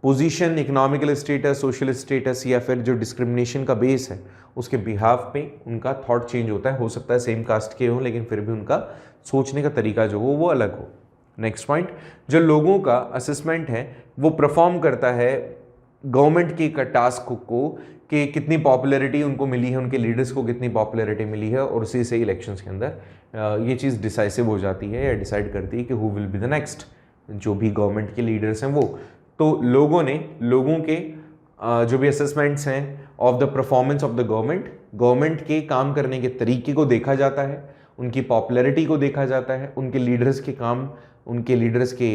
position, economical status, social status या फिर जो डिस्क्रिमिनेशन का बेस है उसके बिहाफ पे उनका थॉट चेंज होता है। हो सकता है सेम कास्ट के हो, लेकिन फिर भी उनका सोचने का तरीका जो हो वो अलग हो। नेक्स्ट पॉइंट, जो लोगों का असेसमेंट है वो परफॉर्म करता है गवर्नमेंट के टास्क को कि कितनी पॉपुलैरिटी उनको मिली है, उनके लीडर्स को कितनी पॉपुलैरिटी मिली है, और उसी से इलेक्शंस के अंदर ये चीज़ डिसाइसिव हो जाती है या डिसाइड करती है कि who will be the next, जो भी गवर्नमेंट के लीडर्स हैं वो। तो लोगों ने, लोगों के जो भी असेसमेंट्स हैं of the performance of the government के काम करने के तरीके को देखा जाता है, उनकी पॉपुलैरिटी को देखा जाता है, उनके लीडर्स के काम, उनके लीडर्स के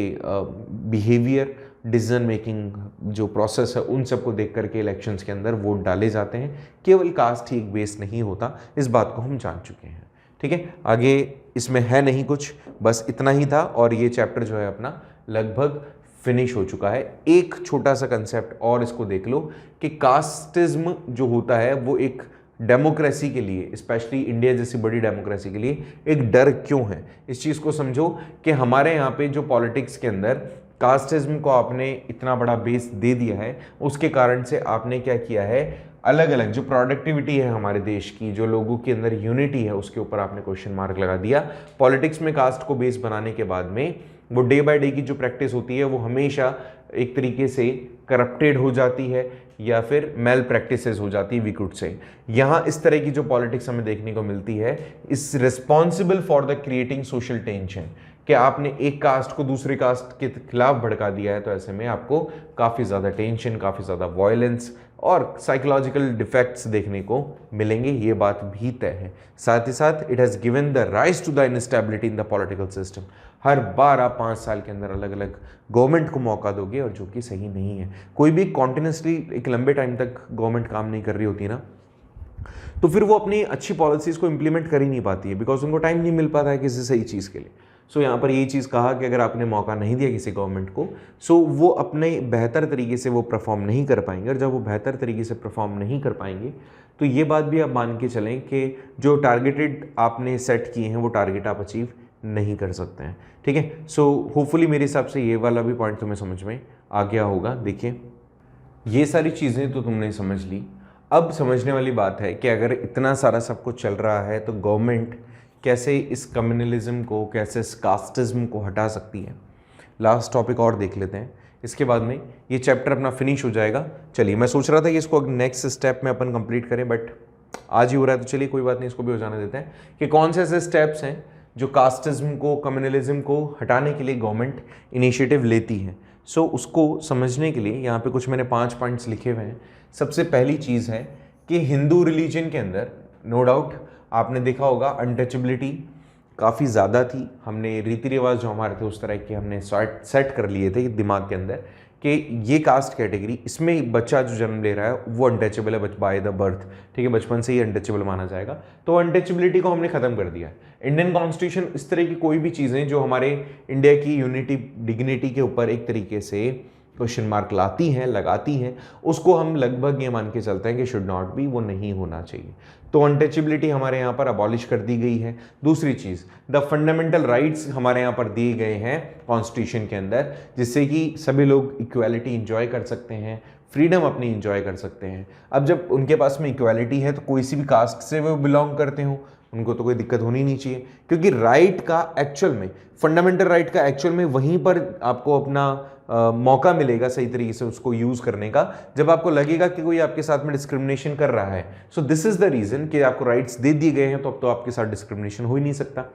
बिहेवियर, डिसीजन मेकिंग जो प्रोसेस है, उन सबको देख करके इलेक्शंस के अंदर वोट डाले जाते हैं। केवल कास्ट ही एक बेस नहीं होता, इस बात को हम जान चुके हैं, ठीक है। आगे इसमें है नहीं कुछ, बस इतना ही था, और ये चैप्टर जो है अपना लगभग फिनिश हो चुका है। एक छोटा सा कंसेप्ट और इसको देख लो कि कास्टिज्म जो होता है वो एक डेमोक्रेसी के लिए, स्पेशली इंडिया जैसी बड़ी डेमोक्रेसी के लिए एक डर क्यों है। इस चीज़ को समझो कि हमारे यहाँ पे जो पॉलिटिक्स के अंदर कास्टिज्म को आपने इतना बड़ा बेस दे दिया है, उसके कारण से आपने क्या किया है, अलग अलग जो प्रोडक्टिविटी है हमारे देश की, जो लोगों के अंदर यूनिटी है, उसके ऊपर आपने क्वेश्चन मार्क लगा दिया। पॉलिटिक्स में कास्ट को बेस बनाने के बाद में वो डे बाय डे की जो प्रैक्टिस होती है वो हमेशा एक तरीके से करप्टेड हो जाती है या फिर मेल प्रैक्टिसेस हो जाती है, वी कुड से। यहाँ इस तरह की जो पॉलिटिक्स हमें देखने को मिलती है is responsible for the creating social tension, कि आपने एक कास्ट को दूसरे कास्ट के खिलाफ भड़का दिया है, तो ऐसे में आपको काफ़ी ज़्यादा टेंशन, काफ़ी ज़्यादा वायलेंस और साइकोलॉजिकल डिफेक्ट्स देखने को मिलेंगे, ये बात भी तय है। साथ ही साथ it has given the rise to the instability in the political system. हर बार आप 5 साल के अंदर अलग अलग गवर्नमेंट को मौका दोगे, और जो कि सही नहीं है। कोई भी कॉन्टिन्यूसली एक लंबे टाइम तक गवर्नमेंट काम नहीं कर रही होती ना, तो फिर वो अपनी अच्छी पॉलिसीज़ को इम्प्लीमेंट कर ही नहीं पाती है, बिकॉज उनको टाइम नहीं मिल पाता है किसी सही चीज़ के लिए। सो यहाँ पर यही चीज़ कहा कि अगर आपने मौका नहीं दिया किसी गवर्नमेंट को, सो वो अपने बेहतर तरीके से वो परफॉर्म नहीं कर पाएंगे, और जब वो बेहतर तरीके से परफॉर्म नहीं कर पाएंगे तो ये बात भी आप मान के चलें कि जो टारगेटेड आपने सेट किए हैं वो टारगेट आप अचीव नहीं कर सकते हैं, ठीक है। सो होपफुली मेरे हिसाब से ये वाला भी पॉइंट तुम्हें समझ में आ गया होगा। देखिए ये सारी चीज़ें तो तुमने समझ ली, अब समझने वाली बात है कि अगर इतना सारा सब कुछ चल रहा है तो गवर्नमेंट कैसे इस कम्युनलिज्म को, कैसे इस कास्टिज्म को हटा सकती है। लास्ट टॉपिक और देख लेते हैं, इसके बाद में ये चैप्टर अपना फिनिश हो जाएगा। चलिए, मैं सोच रहा था कि इसको नेक्स्ट स्टेप में अपन कंप्लीट करें, बट आज ही हो रहा है तो चलिए कोई बात नहीं, इसको भी हो जाने देते हैं कि कौन से ऐसे स्टेप्स हैं जो कास्टिज्म को, कम्युनलिज्म को हटाने के लिए गवर्नमेंट इनिशिएटिव लेती है। सो उसको समझने के लिए यहाँ पे कुछ मैंने 5 पॉइंट्स लिखे हुए हैं। सबसे पहली चीज़ है कि हिंदू रिलीजन के अंदर नो डाउट आपने देखा होगा अनटचेबिलिटी काफ़ी ज़्यादा थी। हमने रीति रिवाज जो हमारे थे उस तरह के हमने सेट कर लिए थे दिमाग के अंदर कि ये कास्ट कैटेगरी, इसमें बच्चा जो जन्म ले रहा है वो अनटचेबल है बाय द बर्थ, ठीक है, बचपन से ही अनटचेबल माना जाएगा। तो अनटचेबिलिटी को हमने ख़त्म कर दिया है। इंडियन कॉन्स्टिट्यूशन इस तरह की कोई भी चीज़ें जो हमारे इंडिया की यूनिटी, डिग्निटी के ऊपर एक तरीके से क्वेश्चन मार्क लाती हैं, लगाती हैं, उसको हम लगभग ये मान के चलते हैं कि शुड नॉट बी, वो नहीं होना चाहिए। तो अनटचेबिलिटी हमारे यहाँ पर अबॉलिश कर दी गई है। दूसरी चीज़, द फंडामेंटल राइट्स हमारे यहाँ पर दिए गए हैं कॉन्स्टिट्यूशन के अंदर, जिससे कि सभी लोग इक्वालिटी इंजॉय कर सकते हैं, फ्रीडम अपनी इंजॉय कर सकते हैं। अब जब उनके पास में इक्वालिटी है तो कोई सी भी कास्ट से वो बिलोंग करते हो, उनको तो कोई दिक्कत होनी नहीं चाहिए, क्योंकि राइट का एक्चुअल में, फंडामेंटल राइट का एक्चुअल में वहीं पर आपको अपना मौका मिलेगा सही तरीके से उसको यूज करने का, जब आपको लगेगा कि कोई आपके साथ में डिस्क्रिमिनेशन कर रहा है। So this is the reason कि आपको राइट्स दे दिए गए हैं, तो अब तो आपके साथ डिस्क्रिमिनेशन हो ही नहीं सकता,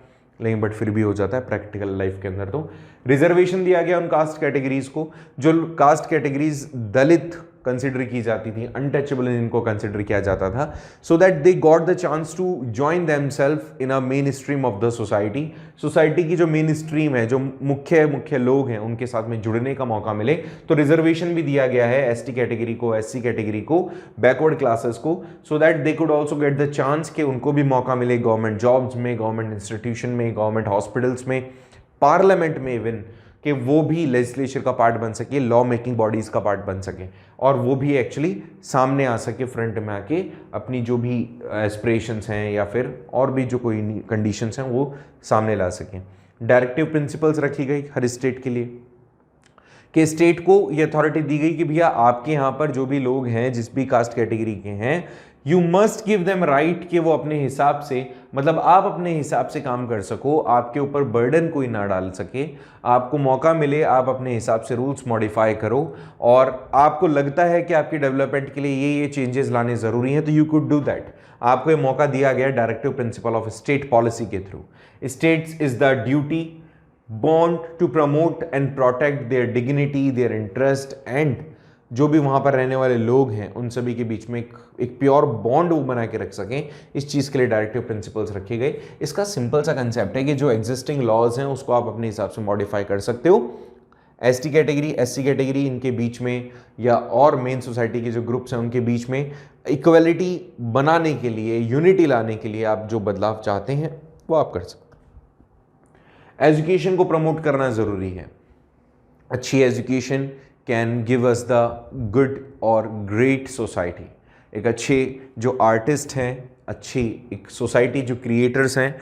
लेकिन बट फिर भी हो जाता है प्रैक्टिकल लाइफ के अंदर। तो रिजर्वेशन दिया गया उन कास्ट कैटेगरीज को, जो कास्ट कैटेगरीज दलित कंसिडर की जाती थी, अनटचेबल इनको कंसिडर किया जाता था, so that they got the chance to join themselves in a main stream of the society. Society की जो मेन स्ट्रीम है, जो मुख्य लोग हैं, उनके साथ में जुड़ने का मौका मिले। तो रिजर्वेशन भी दिया गया है एसटी कैटेगरी को, एससी कैटेगरी को, बैकवर्ड क्लासेस को, सो that they could also get the chance कि उनको भी मौका मिले गवर्नमेंट जॉब्स में, गवर्नमेंट इंस्टीट्यूशन में, गवर्नमेंट हॉस्पिटल्स में, पार्लियामेंट में इवन, कि वो भी लेजिस्लेचर का पार्ट बन सके, लॉ मेकिंग बॉडीज का पार्ट बन सके, और वो भी एक्चुअली सामने आ सके, फ्रंट में आके अपनी जो भी एस्पिरेशंस हैं या फिर और भी जो कोई कंडीशंस हैं वो सामने ला सकें। डायरेक्टिव प्रिंसिपल्स रखी गई हर स्टेट के लिए, कि स्टेट को ये अथॉरिटी दी गई कि भैया आपके यहाँ पर जो भी लोग हैं, जिस भी कास्ट कैटेगरी के हैं, you must give them right कि वो अपने हिसाब से, मतलब आप अपने हिसाब से काम कर सको, आपके ऊपर बर्डन कोई ना डाल सके, आपको मौका मिले, आप अपने हिसाब से रूल्स मॉडिफाई करो, और आपको लगता है कि आपकी डेवलपमेंट के लिए ये चेंजेस लाने ज़रूरी हैं, तो यू कुड डू दैट। आपको ये मौका दिया गया directive principle of state policy के through. States is the duty bound to promote and protect their dignity, their interest, and जो भी वहाँ पर रहने वाले लोग हैं उन सभी के बीच में एक प्योर बॉन्ड वो बना के रख सकें, इस चीज़ के लिए डायरेक्टिव प्रिंसिपल्स रखे गए। इसका सिंपल सा कंसेप्ट है कि जो एग्जिस्टिंग लॉज हैं उसको आप अपने हिसाब से मॉडिफाई कर सकते हो। एसटी कैटेगरी, एससी कैटेगरी, इनके बीच में या और मेन सोसाइटी के जो ग्रुप्स हैं उनके बीच में इक्वलिटी बनाने के लिए, यूनिटी लाने के लिए आप जो बदलाव चाहते हैं वो आप कर सकते हैं। एजुकेशन को प्रमोट करना ज़रूरी है। अच्छी education can give us the good और ग्रेट सोसाइटी। एक अच्छे जो आर्टिस्ट हैं, अच्छी एक सोसाइटी जो क्रिएटर्स हैं,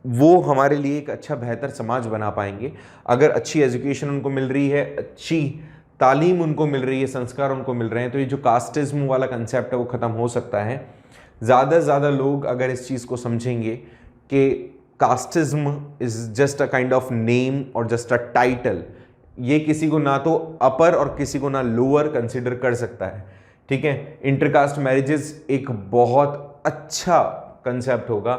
वो हमारे लिए एक अच्छा बेहतर समाज बना पाएंगे अगर अच्छी एजुकेशन उनको मिल रही है, अच्छी तालीम उनको मिल रही है, संस्कार उनको मिल रहे हैं। तो ये जो कास्टिज्म वाला कंसेप्ट है वो ख़त्म हो सकता है। ज़्यादा से ज़्यादा लोग अगर इस चीज़ को समझेंगे कि casteism is just a kind of name और जस्ट अ टाइटल, ये किसी को ना तो अपर और किसी को ना लोअर कंसिडर कर सकता है, ठीक है। इंटरकास्ट मैरिजेस एक बहुत अच्छा कंसेप्ट होगा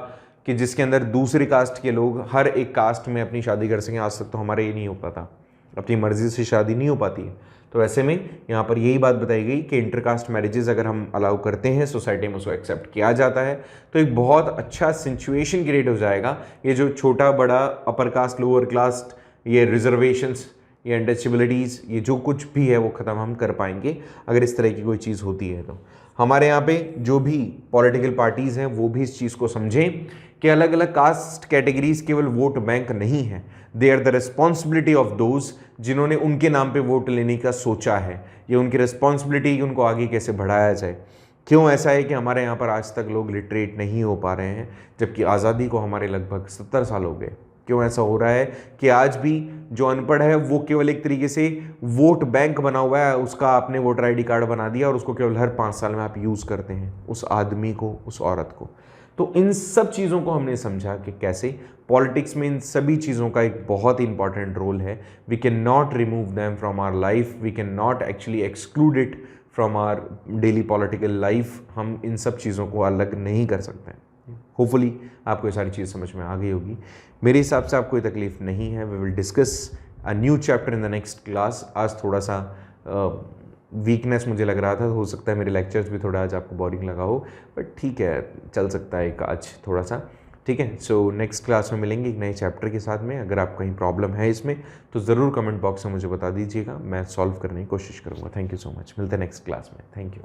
कि जिसके अंदर दूसरी कास्ट के लोग हर एक कास्ट में अपनी शादी कर सकें। आज तक तो हमारे ये नहीं हो पाता, अपनी मर्जी से शादी नहीं हो पाती है। तो ऐसे में यहाँ पर यही बात बताई गई कि इंटरकास्ट मैरिजेस अगर हम अलाउ करते हैं, सोसाइटी में उसको एक्सेप्ट किया जाता है, तो एक बहुत अच्छा सिचुएशन क्रिएट हो जाएगा। ये जो छोटा बड़ा अपर कास्ट, लोअर कास्ट, ये रिजर्वेशंस, ये अनटचेबिलिटीज़, ये जो कुछ भी है वो ख़त्म हम कर पाएंगे अगर इस तरह की कोई चीज़ होती है। तो हमारे यहाँ पे जो भी पॉलिटिकल पार्टीज़ हैं वो भी इस चीज़ को समझें कि अलग अलग कास्ट कैटेगरीज केवल वोट बैंक नहीं है, they are the responsibility of those जिन्होंने उनके नाम पे वोट लेने का सोचा है। ये उनकी रिस्पॉन्सिबिलिटी कि उनको आगे कैसे बढ़ाया जाए। क्यों ऐसा है कि हमारे यहाँ पर आज तक लोग लिटरेट नहीं हो पा रहे हैं, जबकि आज़ादी को हमारे लगभग 70 साल हो गए। क्यों ऐसा हो रहा है कि आज भी जो अनपढ़ है वो केवल एक तरीके से वोट बैंक बना हुआ है, उसका आपने वोटर आईडी कार्ड बना दिया और उसको केवल हर 5 साल में आप यूज़ करते हैं, उस आदमी को, उस औरत को। तो इन सब चीज़ों को हमने समझा कि कैसे पॉलिटिक्स में इन सभी चीज़ों का एक बहुत ही इंपॉर्टेंट रोल है। We can not remove them from our life, we can not actually exclude it from our daily political life. हम इन सब चीज़ों को अलग नहीं कर सकते हैं। होपफुली आपको ये सारी चीज़ समझ में आ गई होगी। मेरे हिसाब से आपको कोई तकलीफ नहीं है। We will discuss a new chapter in the next class. आज थोड़ा सा वीकनेस मुझे लग रहा था, हो सकता है मेरे लेक्चर्स भी थोड़ा आज आपको बोरिंग लगा हो, बट ठीक है, चल सकता है एक आज थोड़ा सा, ठीक है। सो नेक्स्ट क्लास में मिलेंगे एक नए चैप्टर के साथ में। अगर आपको कहीं प्रॉब्लम है इसमें तो ज़रूर कमेंट बॉक्स में मुझे बता दीजिएगा, मैं सॉल्व करने की कोशिश करूँगा। थैंक यू सो मच, मिलते हैं नेक्स्ट क्लास में। Thank you.